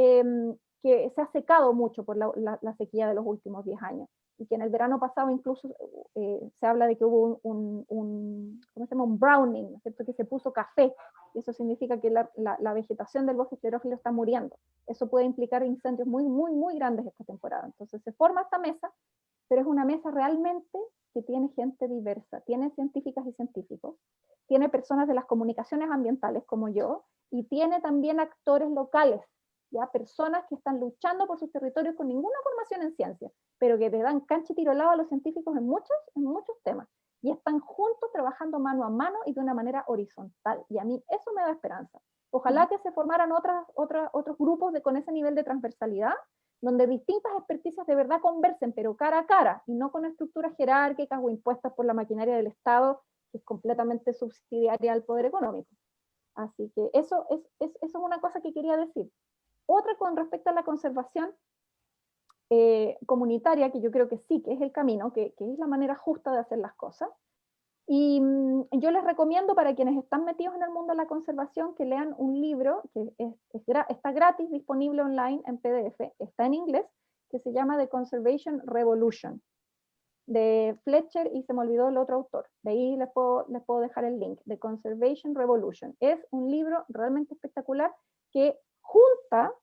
se ha secado mucho por la sequía de los últimos 10 años, y que en el verano pasado incluso se habla de que hubo un browning, ¿no es cierto?, que se puso café, y eso significa que la vegetación del bosque esclerófilo está muriendo. Eso puede implicar incendios muy, muy, muy grandes esta temporada. Entonces se forma esta mesa, pero es una mesa realmente que tiene gente diversa, tiene científicas y científicos, tiene personas de las comunicaciones ambientales como yo, y tiene también actores locales, ya personas que están luchando por sus territorios con ninguna formación en ciencia, pero que te dan cancha y tiro al lado a los científicos en muchos temas, y están juntos trabajando mano a mano y de una manera horizontal, y a mí eso me da esperanza. Ojalá que se formaran otros grupos con ese nivel de transversalidad, donde distintas experticias de verdad conversen, pero cara a cara, y no con estructuras jerárquicas o impuestas por la maquinaria del Estado, que es completamente subsidiaria al poder económico. Así que eso es una cosa que quería decir. Otra con respecto a la conservación comunitaria, que yo creo que sí, que es el camino, que es la manera justa de hacer las cosas. Y yo les recomiendo para quienes están metidos en el mundo de la conservación que lean un libro que está gratis, disponible online en PDF, está en inglés, que se llama The Conservation Revolution, de Fletcher, y se me olvidó el otro autor. De ahí les puedo dejar el link, The Conservation Revolution. Es un libro realmente espectacular que junta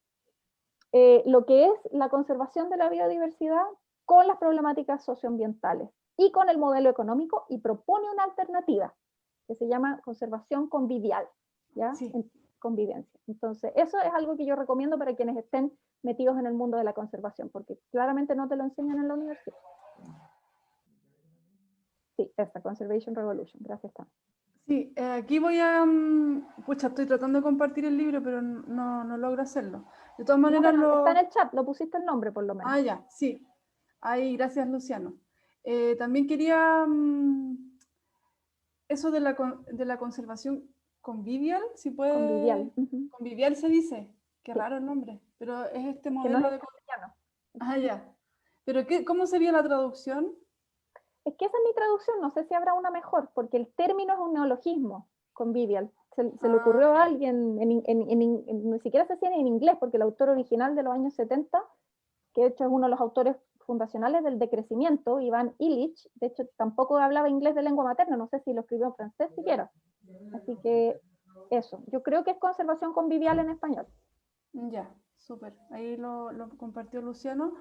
lo que es la conservación de la biodiversidad con las problemáticas socioambientales y con el modelo económico, y propone una alternativa que se llama conservación convivial, ¿ya? Sí. Convivencia. Entonces, eso es algo que yo recomiendo para quienes estén metidos en el mundo de la conservación, porque claramente no te lo enseñan en la universidad. Sí, esta, Conservation Revolution. Gracias, Tam. Sí, aquí voy a... pucha, estoy tratando de compartir el libro, pero no logro hacerlo. De todas maneras, Está en el chat, lo pusiste el nombre por lo menos. Ah, ya, sí. Ahí, gracias, Luciano. También quería... eso de la conservación convivial, si puede... Convivial. Convivial se dice. Qué Sí. raro el nombre, pero es este Que modelo no es de... castellano. Ah, ya. Pero ¿cómo sería la traducción? Es que esa es mi traducción, no sé si habrá una mejor, porque el término es un neologismo, convivial. Se le ocurrió a alguien, ni siquiera se hacía en inglés, porque el autor original de los años 70, que de hecho es uno de los autores fundacionales del decrecimiento, Iván Illich, de hecho tampoco hablaba inglés de lengua materna, no sé si lo escribió en francés siquiera. Así que eso, yo creo que es conservación convivial en español. Ya, súper. Ahí lo compartió Luciano.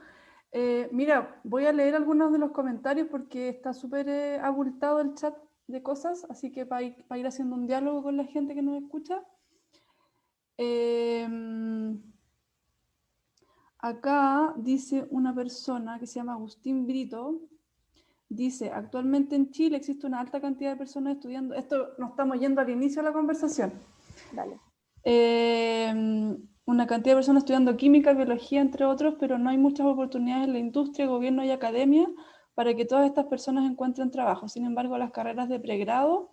Mira, voy a leer algunos de los comentarios porque está súper abultado el chat de cosas, así que para ir haciendo un diálogo con la gente que nos escucha. Acá dice una persona que se llama Agustín Brito, dice, actualmente en Chile existe una alta cantidad de personas estudiando, esto nos estamos yendo al inicio de la conversación. Dale. Una cantidad de personas estudiando química, biología, entre otros, pero no hay muchas oportunidades en la industria, gobierno y academia para que todas estas personas encuentren trabajo. Sin embargo, las carreras de pregrado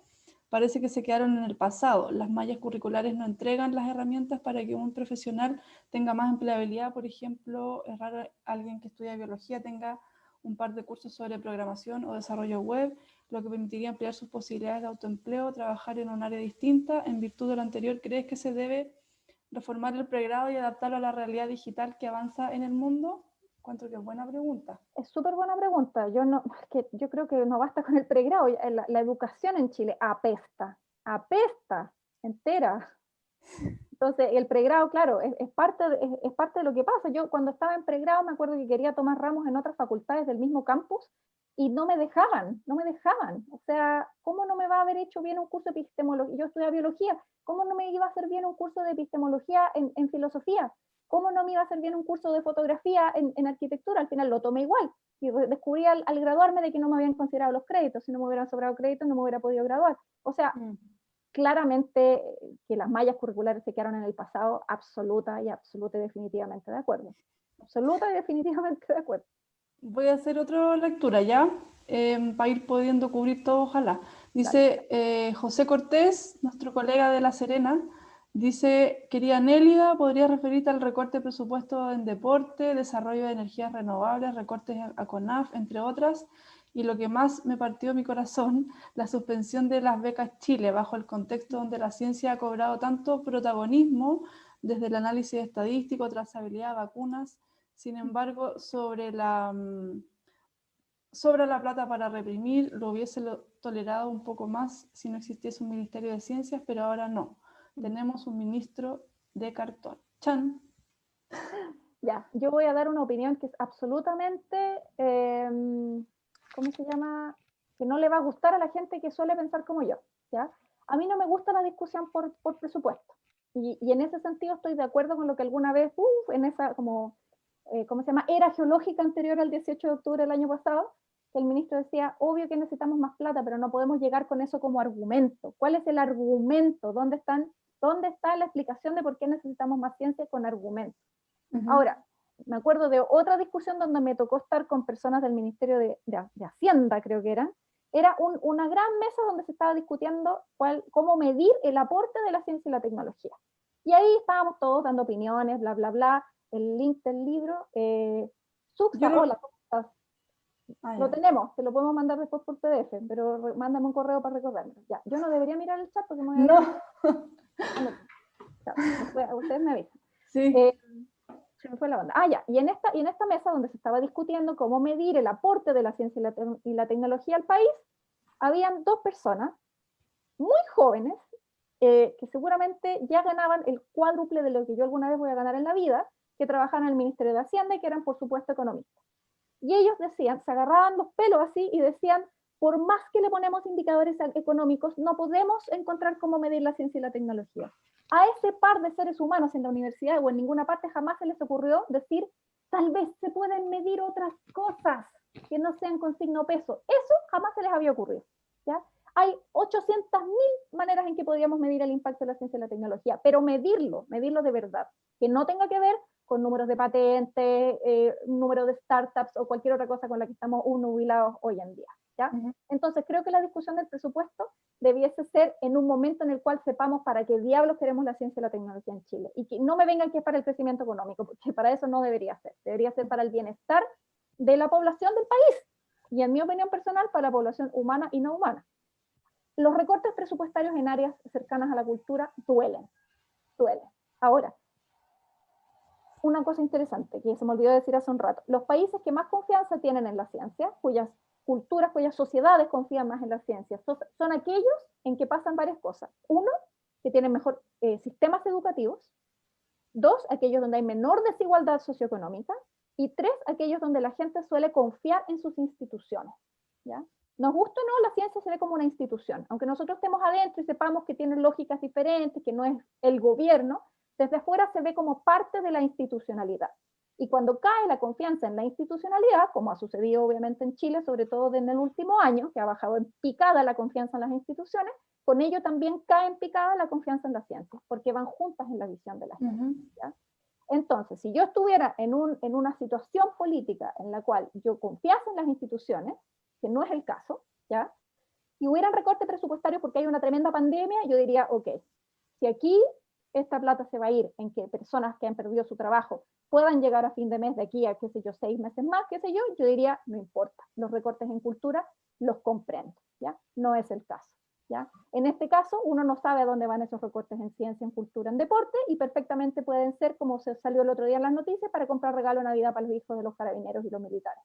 parece que se quedaron en el pasado. Las mallas curriculares no entregan las herramientas para que un profesional tenga más empleabilidad. Por ejemplo, es raro alguien que estudia biología tenga un par de cursos sobre programación o desarrollo web, lo que permitiría ampliar sus posibilidades de autoempleo, trabajar en un área distinta. En virtud de lo anterior, ¿crees que se debe reformar el pregrado y adaptarlo a la realidad digital que avanza en el mundo? Encuentro que es buena pregunta. Es súper buena pregunta. Yo creo que no basta con el pregrado. La educación en Chile apesta entera. Entonces, el pregrado, claro, es parte de lo que pasa. Yo cuando estaba en pregrado me acuerdo que quería tomar ramos en otras facultades del mismo campus y no me dejaban. O sea, ¿cómo no me va a haber hecho bien un curso de epistemología? Yo estudié biología, ¿cómo no me iba a hacer bien un curso de epistemología en filosofía? ¿Cómo no me iba a hacer bien un curso de fotografía en arquitectura? Al final lo tomé igual. Y descubrí al graduarme de que no me habían considerado los créditos. Si no me hubieran sobrado créditos, no me hubiera podido graduar. O sea, claramente que las mallas curriculares se quedaron en el pasado, absoluta y definitivamente de acuerdo. Absoluta y definitivamente de acuerdo. Voy a hacer otra lectura ya, para ir pudiendo cubrir todo, ojalá. Dice José Cortés, nuestro colega de La Serena, dice, querida Nélida, ¿podrías referirte al recorte de presupuesto en deporte, desarrollo de energías renovables, recortes a CONAF, entre otras? Y lo que más me partió mi corazón, la suspensión de las becas Chile, bajo el contexto donde la ciencia ha cobrado tanto protagonismo desde el análisis estadístico, trazabilidad, vacunas. Sin embargo, sobra la plata para reprimir, lo hubiese tolerado un poco más si no existiese un Ministerio de Ciencias, pero ahora no. Tenemos un ministro de cartón. ¡Chan! Ya, yo voy a dar una opinión que es absolutamente, ¿cómo se llama? Que no le va a gustar a la gente que suele pensar como yo, ¿ya? A mí no me gusta la discusión por presupuesto. Y en ese sentido estoy de acuerdo con lo que alguna vez, en esa como, ¿cómo se llama? Era geológica anterior al 18 de octubre del año pasado, que el ministro decía, obvio que necesitamos más plata, pero no podemos llegar con eso como argumento. ¿Cuál es el argumento? ¿Dónde está la explicación de por qué necesitamos más ciencia con argumentos? Ahora, me acuerdo de otra discusión donde me tocó estar con personas del Ministerio de Hacienda, creo que era una gran mesa donde se estaba discutiendo cómo medir el aporte de la ciencia y la tecnología. Y ahí estábamos todos dando opiniones, bla, bla, bla, el link del libro. Hola, ¿cómo estás? Lo tenemos, te lo podemos mandar después por PDF, pero mándame un correo para recordarlo. Ya, yo no debería mirar el chat porque me voy a... No. Ustedes me avisan. Sí. Se me fue la banda. Ya, y en esta mesa donde se estaba discutiendo cómo medir el aporte de la ciencia y la tecnología al país, habían dos personas muy jóvenes que seguramente ya ganaban el cuádruple de lo que yo alguna vez voy a ganar en la vida, que trabajaban en el Ministerio de Hacienda y que eran, por supuesto, economistas. Y ellos decían, se agarraban los pelos así y decían, por más que le ponemos indicadores económicos, no podemos encontrar cómo medir la ciencia y la tecnología. A ese par de seres humanos en la universidad o en ninguna parte jamás se les ocurrió decir, tal vez se pueden medir otras cosas que no sean con signo peso. Eso jamás se les había ocurrido. ¿Ya? Hay 800.000 maneras en que podríamos medir el impacto de la ciencia y la tecnología, pero medirlo de verdad, que no tenga que ver con números de patentes, número de startups o cualquier otra cosa con la que estamos nubilados hoy en día. ¿Ya? Entonces creo que la discusión del presupuesto debiese ser en un momento en el cual sepamos para qué diablos queremos la ciencia y la tecnología en Chile, y que no me vengan que es para el crecimiento económico, porque para eso no debería ser para el bienestar de la población del país, y en mi opinión personal, para la población humana y no humana. Los recortes presupuestarios en áreas cercanas a la cultura duelen. Ahora, una cosa interesante que se me olvidó decir hace un rato, los países que más confianza tienen en la ciencia, cuyas culturas, cuyas sociedades confían más en la ciencia, son aquellos en que pasan varias cosas. Uno, que tienen mejor sistemas educativos. Dos, aquellos donde hay menor desigualdad socioeconómica. Y tres, aquellos donde la gente suele confiar en sus instituciones. ¿Ya? Nos gusta o no, la ciencia se ve como una institución. Aunque nosotros estemos adentro y sepamos que tiene lógicas diferentes, que no es el gobierno, desde afuera se ve como parte de la institucionalidad. Y cuando cae la confianza en la institucionalidad, como ha sucedido obviamente en Chile, sobre todo en el último año, que ha bajado en picada la confianza en las instituciones, con ello también cae en picada la confianza en la ciencia, porque van juntas en la visión de la gente. ¿Ya? Entonces, si yo estuviera en una situación política en la cual yo confiase en las instituciones, que no es el caso, ¿ya? Si hubieran recorte presupuestario porque hay una tremenda pandemia, yo diría, ok, si aquí esta plata se va a ir en que personas que han perdido su trabajo puedan llegar a fin de mes de aquí a, qué sé yo, 6 meses más, qué sé yo diría, no importa, los recortes en cultura los comprendo, ¿ya? No es el caso. ¿Ya? En este caso, uno no sabe a dónde van esos recortes en ciencia, en cultura, en deporte, y perfectamente pueden ser, como se salió el otro día en las noticias, para comprar regalo de Navidad para los hijos de los carabineros y los militares.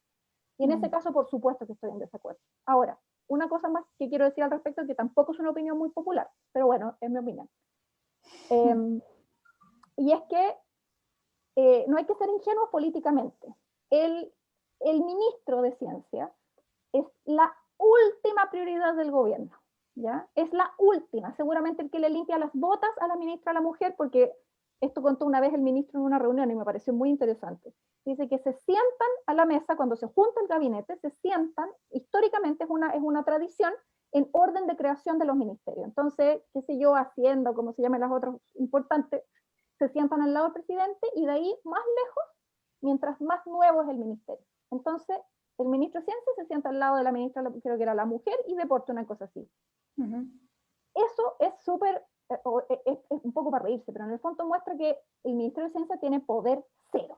Y en ese caso, por supuesto que estoy en desacuerdo. Ahora, una cosa más que quiero decir al respecto, que tampoco es una opinión muy popular, pero bueno, es mi opinión. Y es que no hay que ser ingenuos políticamente. El ministro de Ciencia es la última prioridad del gobierno. ¿Ya? Es la última, seguramente el que le limpia las botas a la ministra, a la mujer, porque esto contó una vez el ministro en una reunión y me pareció muy interesante. Dice que se sientan a la mesa, cuando se junta el gabinete, se sientan, históricamente es una tradición, en orden de creación de los ministerios. Entonces, qué sé yo, Hacienda, como se llaman las otras importantes, se sientan al lado del presidente y de ahí más lejos, mientras más nuevo es el ministerio. Entonces, el ministro de Ciencia se sienta al lado de la ministra, creo que era la mujer, y deporte, una cosa así. Eso es súper, es un poco para reírse, pero en el fondo muestra que el Ministerio de Ciencia tiene poder cero.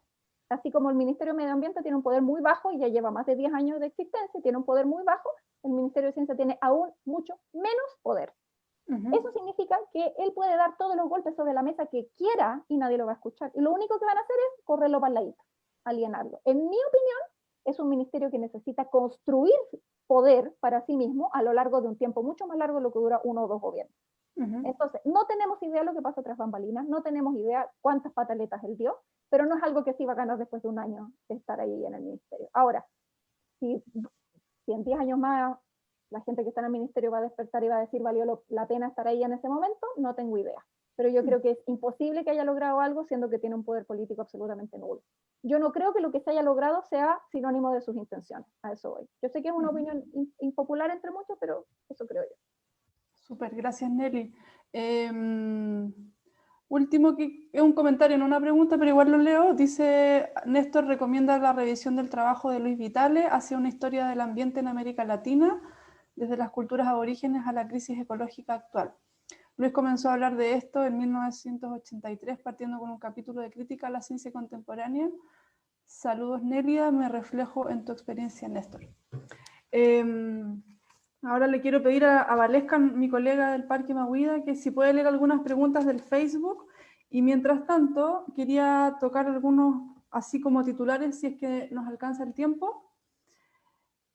Así como el Ministerio de Medio Ambiente tiene un poder muy bajo y ya lleva más de 10 años de existencia, tiene un poder muy bajo, el Ministerio de Ciencia tiene aún mucho menos poder. Eso significa que él puede dar todos los golpes sobre la mesa que quiera y nadie lo va a escuchar. Y lo único que van a hacer es correrlo para el ladito, alienarlo. En mi opinión, es un ministerio que necesita construir poder para sí mismo a lo largo de un tiempo mucho más largo de lo que dura uno o dos gobiernos. Entonces, no tenemos idea de lo que pasa tras bambalinas, no tenemos idea cuántas pataletas él dio, pero no es algo que sí va a ganar después de un año de estar ahí en el ministerio. Ahora, si en 10 años más la gente que está en el ministerio va a despertar y va a decir valió la pena estar ahí en ese momento, no tengo idea. pero yo creo que es imposible que haya logrado algo siendo que tiene un poder político absolutamente nulo. Yo no creo que lo que se haya logrado sea sinónimo de sus intenciones, a eso voy. Yo sé que es una opinión impopular entre muchos, pero eso creo yo. Súper, gracias Nelly. Último, que es un comentario, no una pregunta, pero igual lo leo. Dice, Néstor recomienda la revisión del trabajo de Luis Vitale hacia una historia del ambiente en América Latina, desde las culturas aborígenes a la crisis ecológica actual. Luis comenzó a hablar de esto en 1983, partiendo con un capítulo de crítica a la ciencia contemporánea. Saludos Nelia, me reflejo en tu experiencia, Néstor. Ahora le quiero pedir a Valesca, mi colega del Parque Mahuida, que si puede leer algunas preguntas del Facebook, y mientras tanto quería tocar algunos así como titulares si es que nos alcanza el tiempo.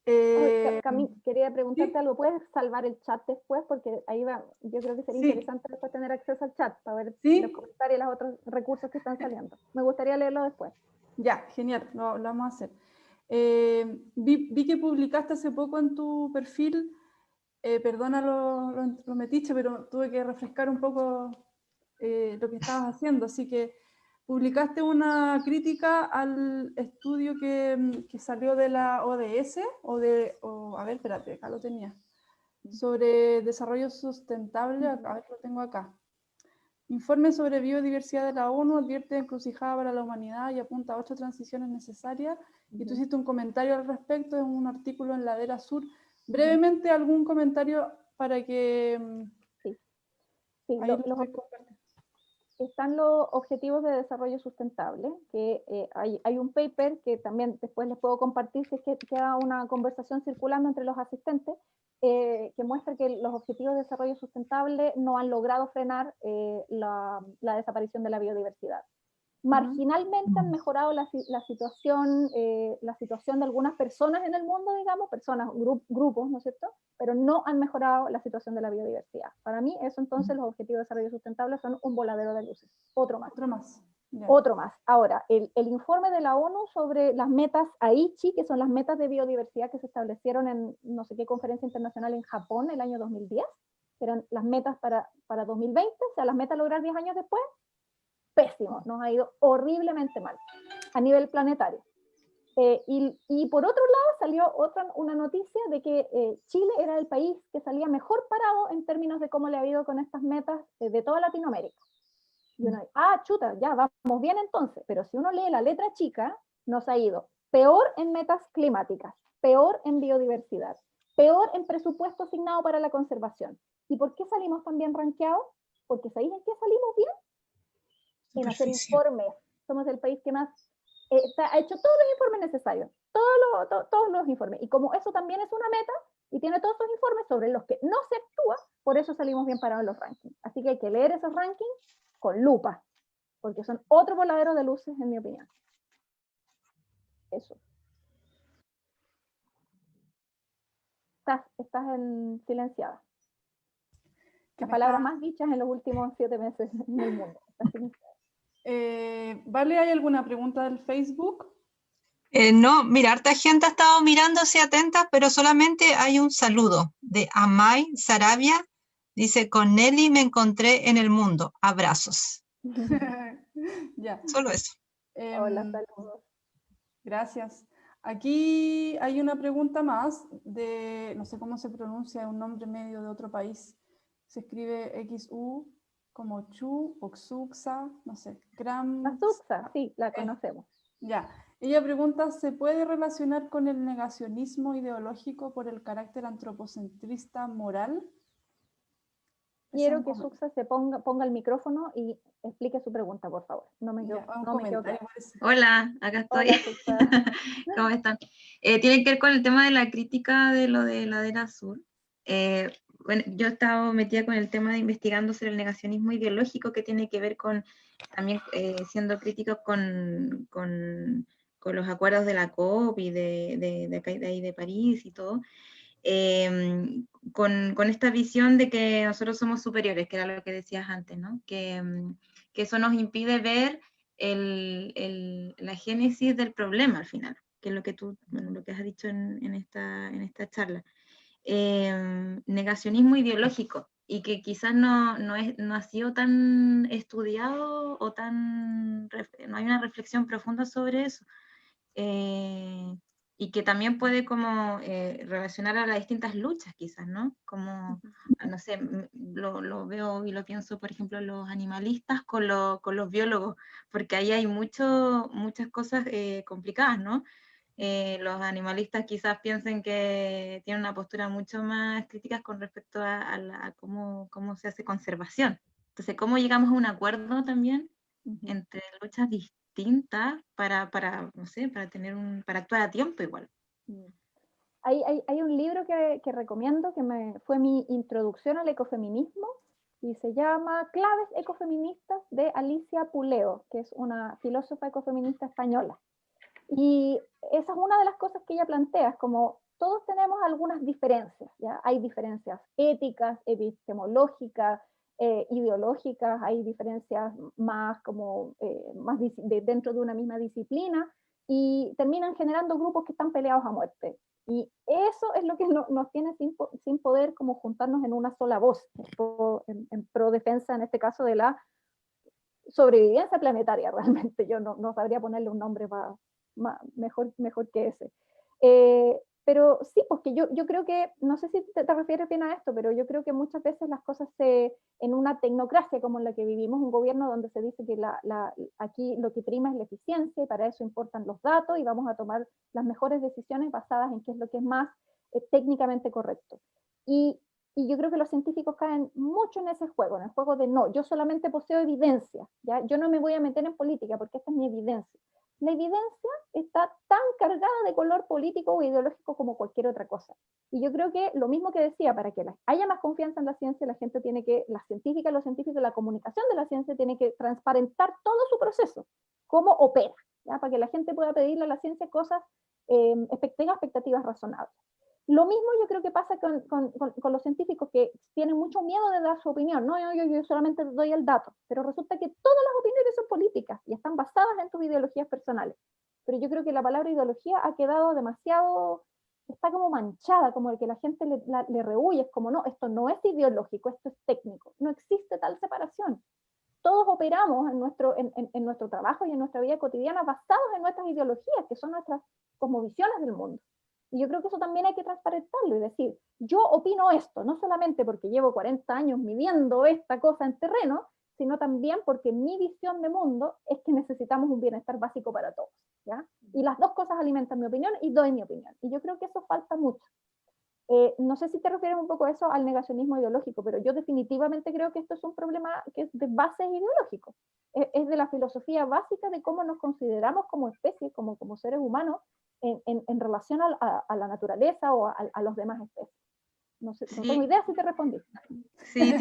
Quería preguntarte ¿sí? algo, ¿puedes salvar el chat después? Porque ahí va, yo creo que sería Sí. interesante después tener acceso al chat para ver ¿sí? los comentarios y los otros recursos que están saliendo. Me gustaría leerlo después. Ya, genial, lo vamos a hacer. Vi que publicaste hace poco en tu perfil, perdona lo metiche, pero tuve que refrescar un poco lo que estabas haciendo, así que publicaste una crítica al estudio que salió de la ODS, a ver, espérate, acá lo tenía, sobre desarrollo sustentable, a ver, lo tengo acá. Informe sobre biodiversidad de la ONU advierte encrucijada para la humanidad y apunta a 8 transiciones necesarias. Y tú hiciste un comentario al respecto en un artículo en Ladera Sur. Brevemente, algún comentario para que... Sí, ahí están los objetivos de desarrollo sustentable, que hay un paper que también después les puedo compartir si es que queda una conversación circulando entre los asistentes, que muestra que los objetivos de desarrollo sustentable no han logrado frenar la desaparición de la biodiversidad. Marginalmente han mejorado la situación de algunas personas en el mundo, digamos, grupos, ¿no es cierto? Pero no han mejorado la situación de la biodiversidad. Para mí, eso entonces, los objetivos de desarrollo sustentable son un voladero de luces. Otro más. Yeah. Otro más. Ahora, el informe de la ONU sobre las metas Aichi, que son las metas de biodiversidad que se establecieron en no sé qué conferencia internacional en Japón el año 2010, que eran las metas para 2020, o sea, las metas a lograr 10 años después, pésimo, nos ha ido horriblemente mal a nivel planetario. Y por otro lado salió una noticia de que Chile era el país que salía mejor parado en términos de cómo le ha ido con estas metas de toda Latinoamérica. Y uno dice, chuta, ya vamos bien entonces, pero si uno lee la letra chica, nos ha ido peor en metas climáticas, peor en biodiversidad, peor en presupuesto asignado para la conservación. ¿Y por qué salimos tan bien rankeados? Porque ¿sabéis en qué salimos bien? En hacer informes. Somos el país que más ha hecho todos los informes necesarios, todos los informes. Y como eso también es una meta y tiene todos esos informes sobre los que no se actúa, por eso salimos bien parados en los rankings. Así que hay que leer esos rankings con lupa, porque son otro voladero de luces, en mi opinión. Eso. Estás silenciada. Las palabras más dichas en los últimos 7 meses en el mundo. Vale, ¿hay alguna pregunta del Facebook? No, mira, harta gente ha estado mirándose atenta, pero solamente hay un saludo de Amay Sarabia. Dice, con Nelly me encontré en el mundo. Abrazos. Ya. Solo eso. Hola, saludos. Gracias. Aquí hay una pregunta más de, no sé cómo se pronuncia, un nombre medio de otro país. Se escribe XU como Chu, Oxuxa, no sé, Gram. Oxuxa, sí, la conocemos. Ya. Ella pregunta, ¿se puede relacionar con el negacionismo ideológico por el carácter antropocentrista moral? Quiero que Suxa se ponga el micrófono y explique su pregunta, por favor. No me quedo claro. Hola, acá estoy. Hola, ¿Cómo están? Tiene que ver con el tema de la crítica de lo de Ladera Sur. Bueno, yo he estado metida con el tema de investigando sobre el negacionismo ideológico, que tiene que ver con también siendo críticos con los acuerdos de la COP y de París y todo. Con esta visión de que nosotros somos superiores, que era lo que decías antes, ¿no? Que eso nos impide ver la génesis del problema al final, que es lo que lo que has dicho en esta charla. Negacionismo ideológico, y que quizás no ha sido tan estudiado o no hay una reflexión profunda sobre eso. Y que también puede como relacionar a las distintas luchas quizás, ¿no? Como, no sé, lo veo y lo pienso, por ejemplo, los animalistas con los biólogos, porque ahí hay muchas cosas complicadas, ¿no? Los animalistas quizás piensen que tienen una postura mucho más crítica con respecto a cómo se hace conservación. Entonces, ¿cómo llegamos a un acuerdo también entre luchas distintas no sé, para actuar a tiempo igual? Hay un libro que recomiendo, fue mi introducción al ecofeminismo, y se llama Claves ecofeministas, de Alicia Puleo, que es una filósofa ecofeminista española. Y esa es una de las cosas que ella plantea, es como todos tenemos algunas diferencias, ¿ya? Hay diferencias éticas, epistemológicas, ideológicas, hay diferencias más dentro de una misma disciplina, y terminan generando grupos que están peleados a muerte. Y eso es lo que nos tiene sin poder como juntarnos en una sola voz, en pro defensa, en este caso, de la sobrevivencia planetaria. Realmente yo no sabría ponerle un nombre mejor que ese. Pero sí, porque yo creo que, no sé si te refieres bien a esto, pero yo creo que muchas veces las cosas en una tecnocracia como en la que vivimos, un gobierno donde se dice que aquí lo que prima es la eficiencia, y para eso importan los datos, y vamos a tomar las mejores decisiones basadas en qué es lo que es más técnicamente correcto. Y yo creo que los científicos caen mucho en ese juego, en el juego de no, yo solamente poseo evidencia, ¿ya? Yo no me voy a meter en política porque esta es mi evidencia. La evidencia está tan cargada de color político o ideológico como cualquier otra cosa. Y yo creo que lo mismo que decía, para que haya más confianza en la ciencia, la gente tiene que, los científicos, la comunicación de la ciencia tiene que transparentar todo su proceso, cómo opera, ¿ya? Para que la gente pueda pedirle a la ciencia cosas, tenga expectativas razonables. Lo mismo yo creo que pasa con los científicos, que tienen mucho miedo de dar su opinión. No, yo solamente doy el dato, pero resulta que todas las opiniones son políticas y están basadas en tus ideologías personales. Pero yo creo que la palabra ideología ha quedado demasiado, está como manchada, como el que la gente le rehuye, es como no, esto no es ideológico, esto es técnico. No existe tal separación. Todos operamos en nuestro trabajo y en nuestra vida cotidiana basados en nuestras ideologías, que son nuestras cosmovisiones del mundo. Y yo creo que eso también hay que transparentarlo y decir, yo opino esto, no solamente porque llevo 40 años midiendo esta cosa en terreno, sino también porque mi visión de mundo es que necesitamos un bienestar básico para todos, ¿ya? Y las dos cosas alimentan mi opinión y doy mi opinión. Y yo creo que eso falta mucho. No sé si te refieres un poco a eso, al negacionismo ideológico, pero yo definitivamente creo que esto es un problema que es de bases ideológicos. Es de la filosofía básica de cómo nos consideramos como especie, como seres humanos, en relación a la naturaleza o a los demás especies. No sé, sí. No tengo idea si te respondí. Sí,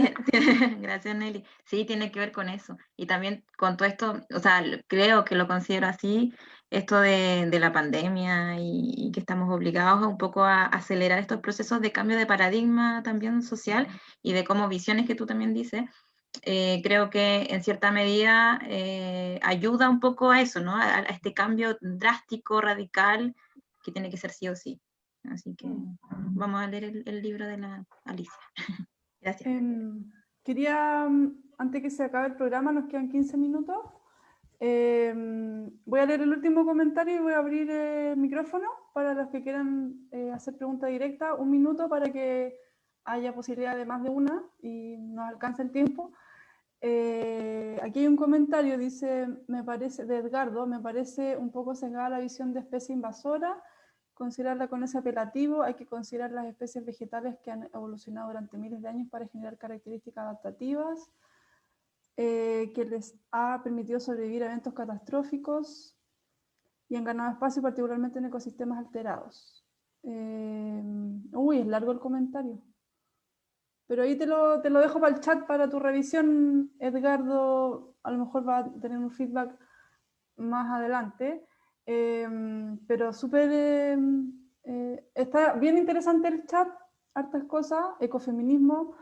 gracias, Nelly. Sí, tiene que ver con eso. Y también con todo esto, o sea, creo que lo considero así, esto de la pandemia y que estamos obligados un poco a acelerar estos procesos de cambio de paradigma también social y de cómo visiones que tú también dices. Creo que en cierta medida ayuda un poco a eso, ¿no? A este cambio drástico, radical, que tiene que ser sí o sí. Así que vamos a leer el libro de la Alicia. Gracias. Quería, antes que se acabe el programa, nos quedan 15 minutos. Voy a leer el último comentario y voy a abrir el micrófono para los que quieran hacer pregunta directa. 1 minuto para que haya posibilidad de más de una y nos alcance el tiempo. Aquí hay un comentario, dice, de Edgardo, me parece un poco sesgada la visión de especie invasora. Considerarla con ese apelativo, hay que considerar las especies vegetales que han evolucionado durante miles de años para generar características adaptativas, que les ha permitido sobrevivir a eventos catastróficos y han ganado espacio, particularmente en ecosistemas alterados. Es largo el comentario. Pero ahí te lo dejo para el chat, para tu revisión, Edgardo. A lo mejor va a tener un feedback más adelante. Pero súper está bien interesante el chat, hartas cosas, ecofeminismo.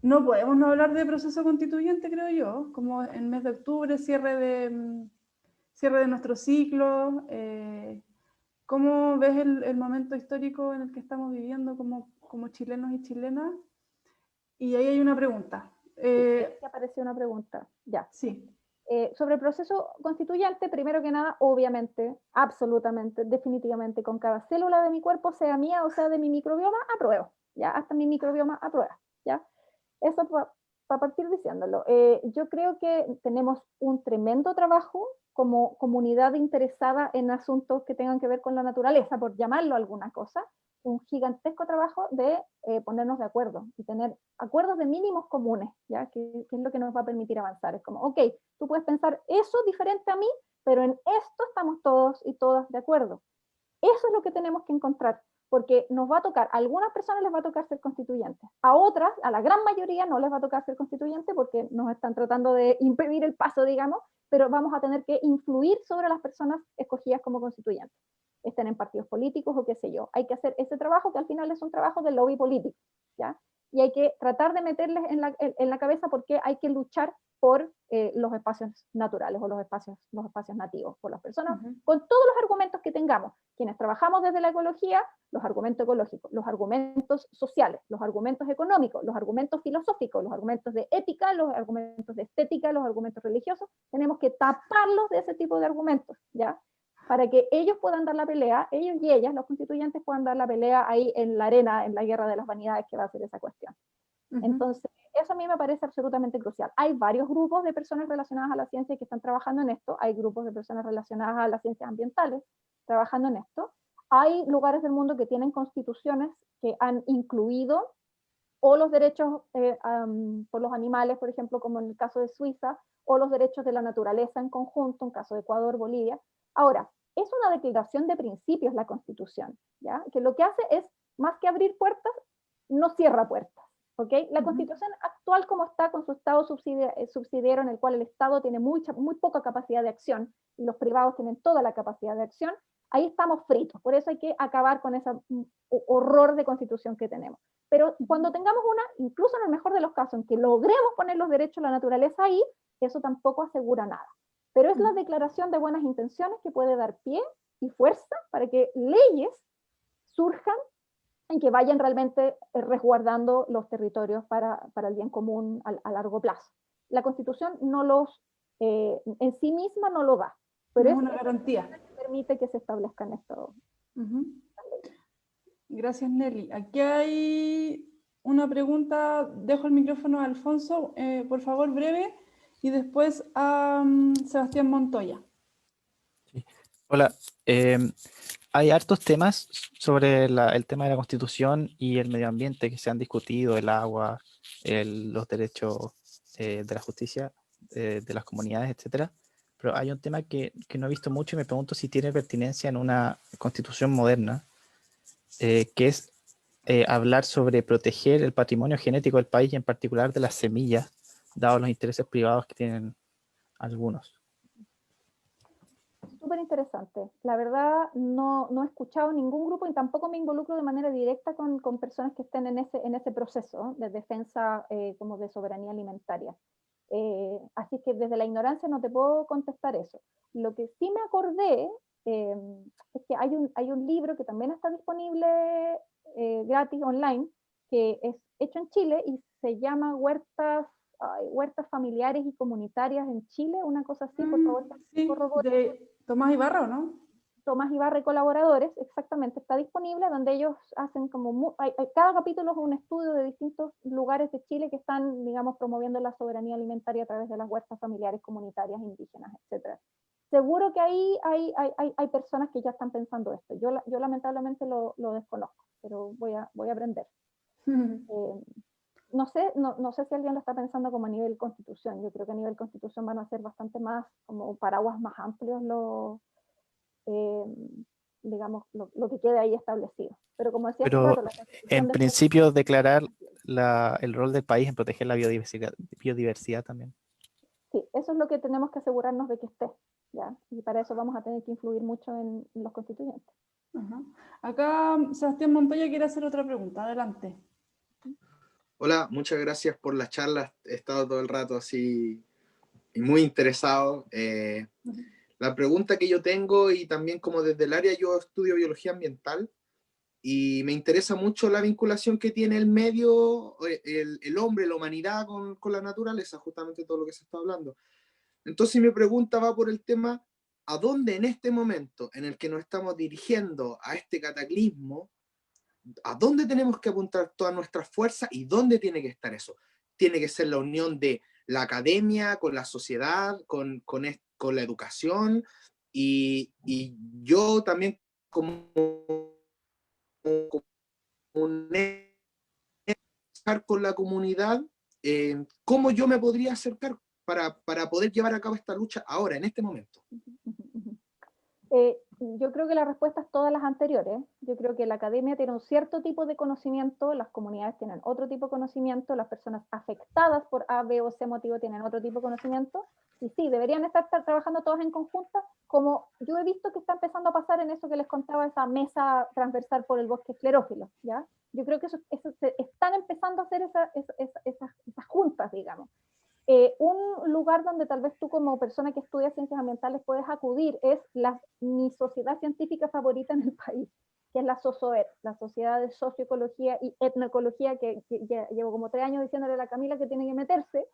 No podemos no hablar de proceso constituyente, creo yo, como en mes de octubre, cierre de nuestro ciclo. ¿Cómo ves el momento histórico en el que estamos viviendo como chilenos y chilenas? Y ahí hay una pregunta. Que apareció una pregunta, ya. Sí. Sobre el proceso constituyente, primero que nada, obviamente, absolutamente, definitivamente, con cada célula de mi cuerpo, sea mía o sea de mi microbioma, apruebo, ¿ya? Hasta mi microbioma aprueba, ¿ya? Eso para partir diciéndolo. Yo creo que tenemos un tremendo trabajo como comunidad interesada en asuntos que tengan que ver con la naturaleza, por llamarlo alguna cosa, un gigantesco trabajo de ponernos de acuerdo y tener acuerdos de mínimos comunes, ¿ya? Que es lo que nos va a permitir avanzar. Es como, ok, tú puedes pensar eso diferente a mí, pero en esto estamos todos y todas de acuerdo. Eso es lo que tenemos que encontrar, porque nos va a tocar, a algunas personas les va a tocar ser constituyentes, a otras, a la gran mayoría no les va a tocar ser constituyente porque nos están tratando de impedir el paso, digamos, pero vamos a tener que influir sobre las personas escogidas como constituyentes, estén en partidos políticos o qué sé yo. Hay que hacer ese trabajo que al final es un trabajo de lobby político, ¿ya? Y hay que tratar de meterles en la cabeza porque hay que luchar por los espacios naturales o los espacios nativos, por las personas, con todos los argumentos que tengamos. Quienes trabajamos desde la ecología, los argumentos ecológicos, los argumentos sociales, los argumentos económicos, los argumentos filosóficos, los argumentos de ética, los argumentos de estética, los argumentos religiosos, tenemos que taparlos de ese tipo de argumentos, ¿ya? Para que ellos puedan dar la pelea, ellos y ellas, los constituyentes, puedan dar la pelea ahí en la arena, en la guerra de las vanidades que va a ser esa cuestión. Entonces, eso a mí me parece absolutamente crucial. Hay varios grupos de personas relacionadas a la ciencia que están trabajando en esto, hay grupos de personas relacionadas a las ciencias ambientales trabajando en esto, hay lugares del mundo que tienen constituciones que han incluido o los derechos por los animales, por ejemplo, como en el caso de Suiza, o los derechos de la naturaleza en conjunto, en caso de Ecuador, Bolivia. Ahora, es una declaración de principios la Constitución, ¿ya? Que lo que hace es, más que abrir puertas, no cierra puertas. ¿Okay? La Constitución actual como está, con su Estado subsidiario en el cual el Estado tiene muy poca capacidad de acción y los privados tienen toda la capacidad de acción, ahí estamos fritos. Por eso hay que acabar con ese horror de Constitución que tenemos. Pero cuando tengamos una, incluso en el mejor de los casos, en que logremos poner los derechos de la naturaleza ahí, eso tampoco asegura nada. Pero es la declaración de buenas intenciones que puede dar pie y fuerza para que leyes surjan en que vayan realmente resguardando los territorios para el bien común a largo plazo. La Constitución no en sí misma no lo da, pero no es una garantía que permite que se establezcan esto. Gracias, Nelly. Aquí hay una pregunta, dejo el micrófono a Alfonso, por favor, breve, y después a Sebastián Montoya. Sí. Hola, hay hartos temas sobre el tema de la Constitución y el medio ambiente que se han discutido, el agua, los derechos de la justicia, de las comunidades, etcétera. Pero hay un tema que no he visto mucho y me pregunto si tiene pertinencia en una Constitución moderna, que es hablar sobre proteger el patrimonio genético del país y en particular de las semillas, dados los intereses privados que tienen algunos. Súper interesante. La verdad, no he escuchado ningún grupo y tampoco me involucro de manera directa con personas que estén en ese proceso de defensa como de soberanía alimentaria. Así que desde la ignorancia no te puedo contestar eso. Lo que sí me acordé es que hay un libro que también está disponible gratis online, que es hecho en Chile y se llama Huertas Familiares y Comunitarias en Chile, una cosa así, por favor. Sí, de Tomás Ibarra, ¿no? Tomás Ibarra y colaboradores, exactamente, está disponible, donde ellos hacen como, cada capítulo es un estudio de distintos lugares de Chile que están, digamos, promoviendo la soberanía alimentaria a través de las huertas familiares, comunitarias, indígenas, etc. Seguro que ahí hay personas que ya están pensando esto. Yo lamentablemente lo desconozco, pero voy a aprender. No sé si alguien lo está pensando como a nivel constitución. Yo creo que a nivel constitución van a ser bastante más, como paraguas más amplios digamos, lo que quede ahí establecido. Pero como decía hace rato, la en principio declarar el rol del país en proteger la biodiversidad también. Sí, eso es lo que tenemos que asegurarnos de que esté, ¿ya? Y para eso vamos a tener que influir mucho en los constituyentes. Acá Sebastián Montoya quiere hacer otra pregunta, adelante. Hola, muchas gracias por la charla, he estado todo el rato así muy interesado. La pregunta que yo tengo, y también como desde el área yo estudio biología ambiental, y me interesa mucho la vinculación que tiene el medio, el hombre, la humanidad con la naturaleza, justamente todo lo que se está hablando. Entonces mi pregunta va por el tema, ¿a dónde en este momento en el que nos estamos dirigiendo a este cataclismo, a dónde tenemos que apuntar todas nuestras fuerzas y dónde tiene que estar eso? Tiene que ser la unión de la academia con la sociedad, con la educación, y yo también como con la comunidad, ¿cómo yo me podría acercar para poder llevar a cabo esta lucha ahora, en este momento? Yo creo que la respuesta es todas las anteriores. Yo creo que la academia tiene un cierto tipo de conocimiento, las comunidades tienen otro tipo de conocimiento, las personas afectadas por A, B o C motivo tienen otro tipo de conocimiento, y sí, deberían estar trabajando todos en conjunto, como yo he visto que está empezando a pasar en eso que les contaba, esa mesa transversal por el bosque esclerófilo, ¿ya? Yo creo que están empezando a hacer esas juntas, digamos. Un lugar donde tal vez tú como persona que estudia ciencias ambientales puedes acudir es mi sociedad científica favorita en el país, que es la SOSOET, la Sociedad de Socioecología y Etnoecología, que ya llevo como 3 años diciéndole a la Camila que tiene que meterse.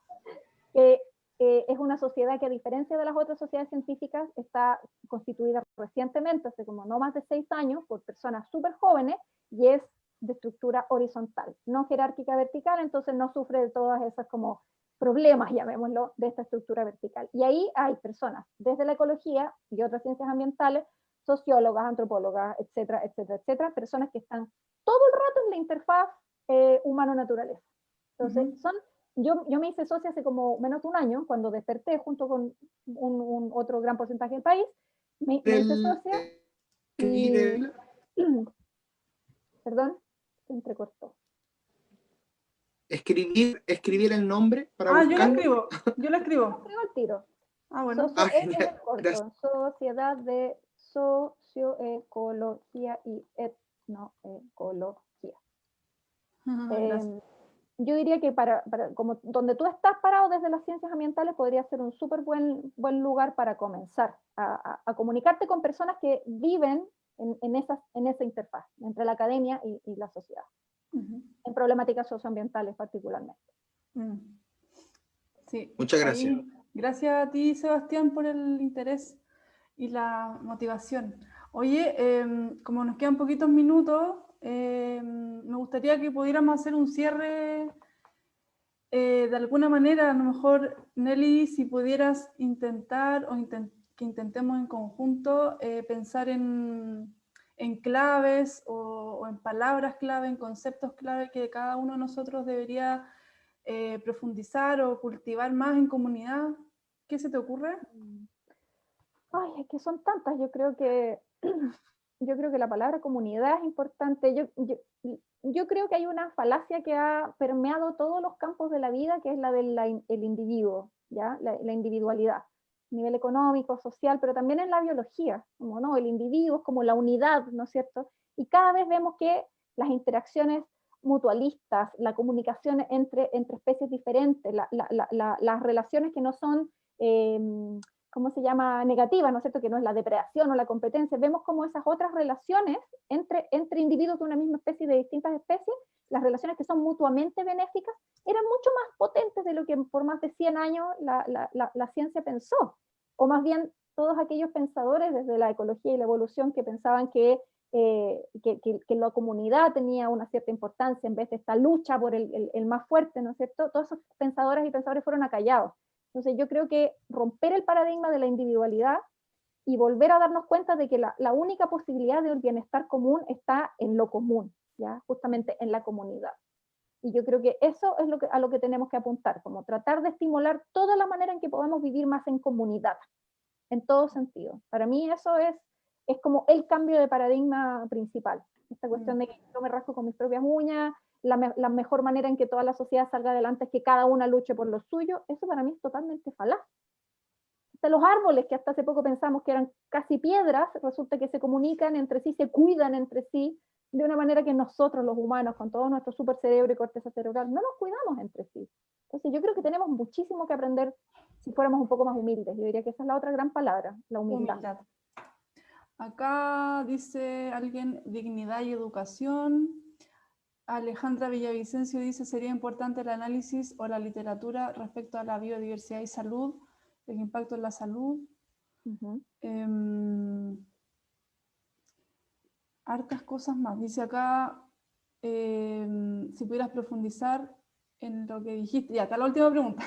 Es una sociedad que, a diferencia de las otras sociedades científicas, está constituida recientemente, hace como no más de 6 años, por personas súper jóvenes, y es de estructura horizontal, no jerárquica vertical, entonces no sufre de todas esas como problemas, llamémoslo, de esta estructura vertical. Y ahí hay personas desde la ecología y otras ciencias ambientales, sociólogas, antropólogas, etcétera, etcétera, etcétera, personas que están todo el rato en la interfaz humano-naturaleza. Entonces, yo me hice socia hace como menos de un año, cuando desperté junto con otro gran porcentaje del país, me hice socia y... Perdón, se entrecortó. Escribir el nombre para buscarlo. Yo lo escribo al tiro. Bueno. Genial. Corto, Sociedad de Socioecología y Etnoecología. Yo diría que como donde tú estás parado desde las ciencias ambientales podría ser un súper buen lugar para comenzar a comunicarte con personas que viven en esa interfaz entre la academia y la sociedad, en problemáticas socioambientales particularmente. Sí. Muchas gracias. Gracias a ti, Sebastián, por el interés y la motivación. Oye, como nos quedan poquitos minutos, me gustaría que pudiéramos hacer un cierre de alguna manera. A lo mejor, Nelly, si pudieras intentar que intentemos en conjunto pensar en claves o en palabras clave, en conceptos clave que cada uno de nosotros debería profundizar o cultivar más en comunidad. ¿Qué se te ocurre? Ay, es que son tantas. Yo creo que la palabra comunidad es importante. Yo creo que hay una falacia que ha permeado todos los campos de la vida, que es la del individuo, ¿ya? La individualidad, a nivel económico, social, pero también en la biología, como no, el individuo es como la unidad, ¿no es cierto? Y cada vez vemos que las interacciones mutualistas, la comunicación entre especies diferentes, las relaciones que no son ¿cómo se llama? Negativa, ¿no es cierto? Que no es la depredación o la competencia. Vemos como esas otras relaciones entre individuos de una misma especie y de distintas especies, las relaciones que son mutuamente benéficas, eran mucho más potentes de lo que por más de 100 años la ciencia pensó. O más bien, todos aquellos pensadores desde la ecología y la evolución que pensaban que la comunidad tenía una cierta importancia en vez de esta lucha por el más fuerte, ¿no es cierto? Todos esos pensadoras y pensadores fueron acallados. Entonces yo creo que romper el paradigma de la individualidad y volver a darnos cuenta de que la única posibilidad del bienestar común está en lo común, ¿ya? Justamente en la comunidad. Y yo creo que eso es a lo que tenemos que apuntar, como tratar de estimular toda la manera en que podamos vivir más en comunidad, en todo sentido. Para mí eso es como el cambio de paradigma principal. Esta cuestión de que yo me rasco con mis propias uñas, la mejor manera en que toda la sociedad salga adelante es que cada una luche por lo suyo, eso para mí es totalmente falaz. Hasta los árboles, que hasta hace poco pensamos que eran casi piedras, resulta que se comunican entre sí, se cuidan entre sí, de una manera que nosotros los humanos, con todo nuestro super cerebro y corteza cerebral, no nos cuidamos entre sí. Entonces yo creo que tenemos muchísimo que aprender si fuéramos un poco más humildes. Yo diría que esa es la otra gran palabra, la humildad. Acá dice alguien, dignidad y educación. Alejandra Villavicencio dice, sería importante el análisis o la literatura respecto a la biodiversidad y salud, el impacto en la salud. Ujú. Hartas cosas más. Dice acá, si pudieras profundizar en lo que dijiste. Ya, está la última pregunta.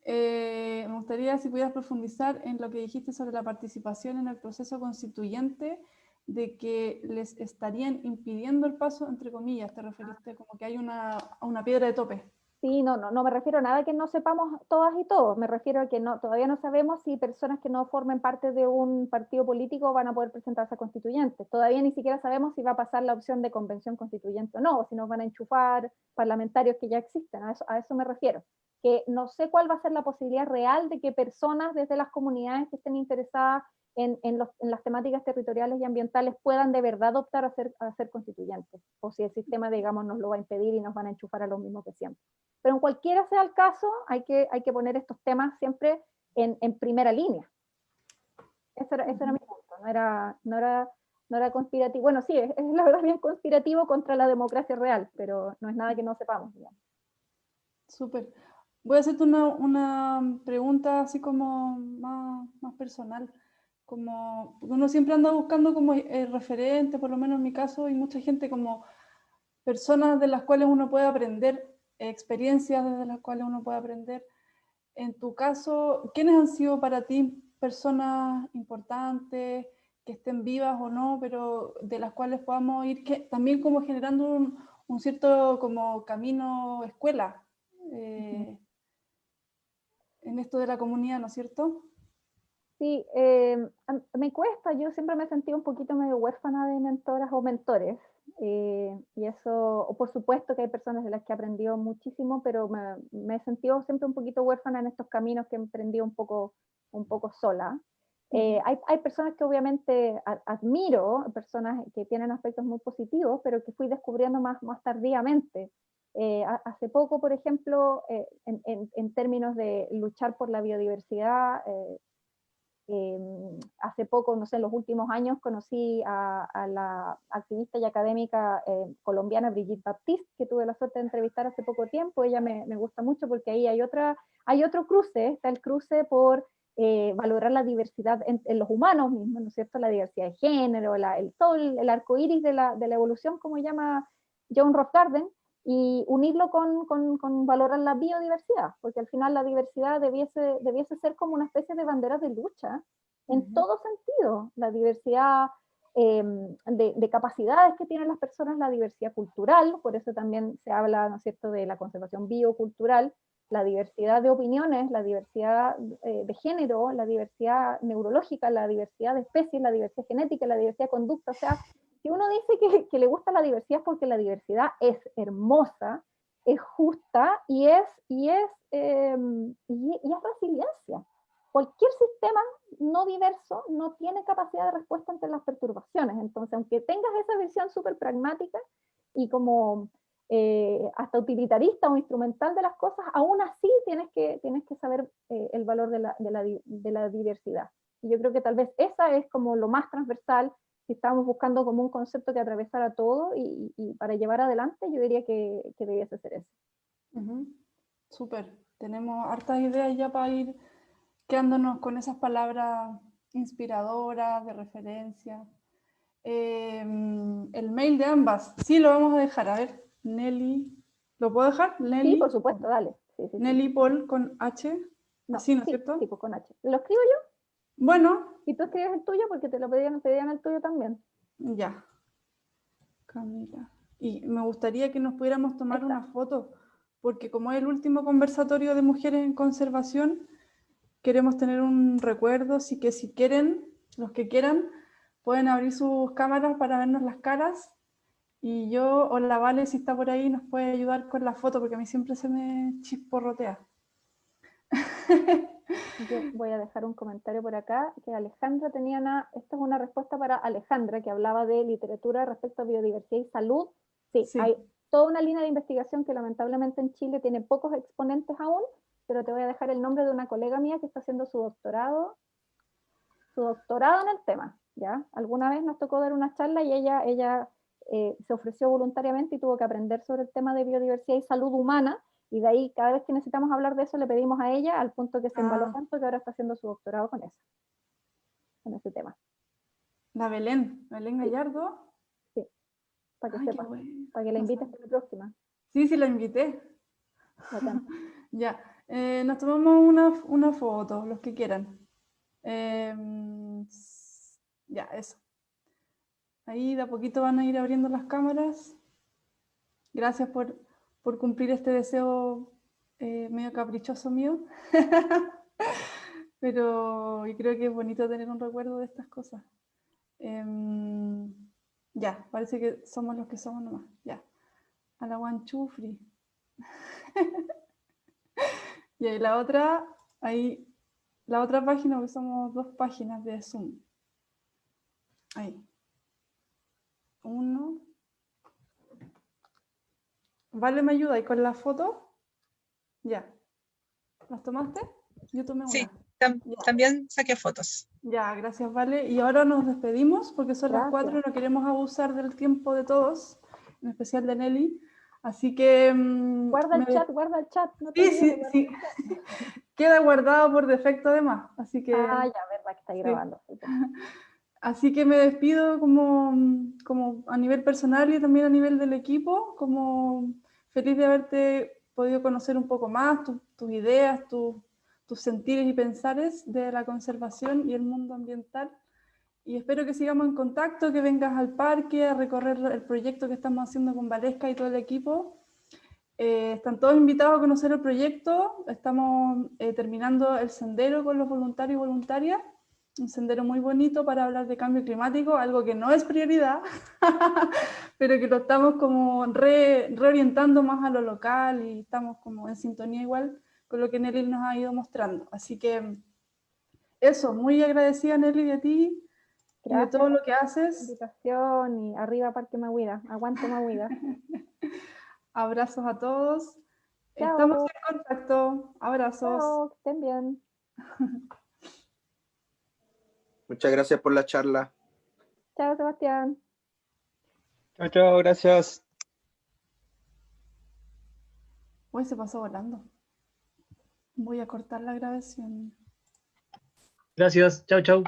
Me gustaría si pudieras profundizar en lo que dijiste sobre la participación en el proceso constituyente, de que les estarían impidiendo el paso, entre comillas, te referiste como que hay una piedra de tope. Sí, no me refiero a nada que no sepamos todas y todos, me refiero a que todavía no sabemos si personas que no formen parte de un partido político van a poder presentarse a constituyentes. Todavía ni siquiera sabemos si va a pasar la opción de convención constituyente o no, o si nos van a enchufar parlamentarios que ya existen, a eso me refiero. Que no sé cuál va a ser la posibilidad real de que personas desde las comunidades que estén interesadas en las temáticas territoriales y ambientales puedan de verdad optar a ser constituyentes, o si el sistema, digamos, nos lo va a impedir y nos van a enchufar a los mismos de siempre. Pero en cualquiera sea el caso, hay que poner estos temas siempre en primera línea. Ese era mi punto, no era conspirativo. Bueno, sí, es la verdad bien conspirativo contra la democracia real, pero no es nada que no sepamos, digamos. Súper. Voy a hacerte una pregunta así como más personal. Como, porque uno siempre anda buscando como referente, por lo menos en mi caso, y mucha gente como personas de las cuales uno puede aprender, experiencias desde las cuales uno puede aprender. En tu caso, ¿quiénes han sido para ti personas importantes, que estén vivas o no, pero de las cuales podamos ir también como generando un cierto como camino escuela en esto de la comunidad, ¿no es cierto? Sí, me cuesta, yo siempre me he sentido un poquito medio huérfana de mentoras o mentores, y eso, por supuesto que hay personas de las que he aprendido muchísimo, pero me he sentido siempre un poquito huérfana en estos caminos que he emprendido un poco sola. Hay personas que obviamente admiro, personas que tienen aspectos muy positivos, pero que fui descubriendo más tardíamente. Hace poco, por ejemplo, en términos de luchar por la biodiversidad, hace poco, no sé, en los últimos años conocí a la activista y académica colombiana Brigitte Baptiste, que tuve la suerte de entrevistar hace poco tiempo. Ella me gusta mucho porque ahí hay otro cruce, está el cruce por valorar la diversidad en los humanos mismos, ¿no es cierto? La diversidad de género, todo el arco iris de la evolución, como llama John Rothgarden, y unirlo con valorar la biodiversidad, porque al final la diversidad debiese ser como una especie de bandera de lucha en todo sentido. La diversidad de capacidades que tienen las personas, la diversidad cultural, por eso también se habla, ¿no es cierto?, de la conservación biocultural, la diversidad de opiniones, la diversidad de género, la diversidad neurológica, la diversidad de especies, la diversidad genética, la diversidad de conducta. O sea, si uno dice que le gusta la diversidad es porque la diversidad es hermosa, es justa y es resiliencia. Cualquier sistema no diverso no tiene capacidad de respuesta ante las perturbaciones. Entonces, aunque tengas esa visión súper pragmática y como hasta utilitarista o instrumental de las cosas, aún así tienes que saber el valor de la diversidad. Y yo creo que tal vez esa es como lo más transversal. Si estábamos buscando como un concepto que atravesara todo y para llevar adelante, yo diría que debiese ser ese. Súper, tenemos hartas ideas ya para ir quedándonos con esas palabras inspiradoras, de referencia. El mail de ambas, sí, lo vamos a dejar. A ver, Nelly, ¿lo puedo dejar? Nelly, sí, por supuesto, dale. Sí. Nelly Paul con H, no, así, ¿no es sí, cierto? Sí, pues con H. ¿Lo escribo yo? Bueno. Y tú escribes el tuyo porque te lo pedían el tuyo también. Ya. Camila. Y me gustaría que nos pudiéramos tomar una foto, porque como es el último conversatorio de mujeres en conservación, queremos tener un recuerdo, así que si quieren, los que quieran, pueden abrir sus cámaras para vernos las caras. Y yo, o la Vale, si está por ahí, nos puede ayudar con la foto, porque a mí siempre se me chisporrotea. Yo voy a dejar un comentario por acá, que Alejandra tenía esta es una respuesta para Alejandra, que hablaba de literatura respecto a biodiversidad y salud. Sí, hay toda una línea de investigación que lamentablemente en Chile tiene pocos exponentes aún, pero te voy a dejar el nombre de una colega mía que está haciendo su doctorado. su doctorado en el tema, ¿ya? Alguna vez nos tocó dar una charla y ella se ofreció voluntariamente y tuvo que aprender sobre el tema de biodiversidad y salud humana, y de ahí cada vez que necesitamos hablar de eso le pedimos a ella, al punto que se embaló tanto que ahora está haciendo su doctorado con eso, con ese tema. La Belén Gallardo. Sí, para que Ay, qué sepas, bueno. para que la invites para la próxima. Sí, la invité. Bacán. Ya, nos tomamos una foto, los que quieran. Ya, eso. Ahí de a poquito van a ir abriendo las cámaras. Gracias por cumplir este deseo medio caprichoso mío. Pero yo creo que es bonito tener un recuerdo de estas cosas. Ya, parece que somos los que somos nomás. Ya. A la guanchufri. Y ahí la otra página, porque somos 2 páginas de Zoom. Ahí. 1. Vale, ¿me ayuda? ¿Y con la foto? Ya. ¿Las tomaste? Yo tomé una. Sí, Ya. también saqué fotos. Ya, gracias, Vale. Y ahora nos despedimos porque son las 4 y no queremos abusar del tiempo de todos, en especial de Nelly. Así que... Guarda el chat. No te Sí, olvides, sí. Queda guardado por defecto además. Así que... Ah, ya, verdad que está grabando. Sí. Así que me despido como a nivel personal y también a nivel del equipo, como feliz de haberte podido conocer un poco más, tus ideas, tus sentires y pensares de la conservación y el mundo ambiental. Y espero que sigamos en contacto, que vengas al parque a recorrer el proyecto que estamos haciendo con Valesca y todo el equipo. Están todos invitados a conocer el proyecto. Estamos terminando el sendero con los voluntarios y voluntarias. Un sendero muy bonito para hablar de cambio climático, algo que no es prioridad, pero que lo estamos como reorientando más a lo local y estamos como en sintonía igual con lo que Nelly nos ha ido mostrando. Así que eso, muy agradecida Nelly de ti. Gracias y de todo lo que por la haces. invitación y arriba Parque Mahuida. Aguante Mahuida. Abrazos a todos. Chao. Estamos en contacto. Abrazos. Chao, que estén bien. Muchas gracias por la charla. Chao, Sebastián. Chao, gracias. Uy, se pasó volando. Voy a cortar la grabación. Gracias, chao.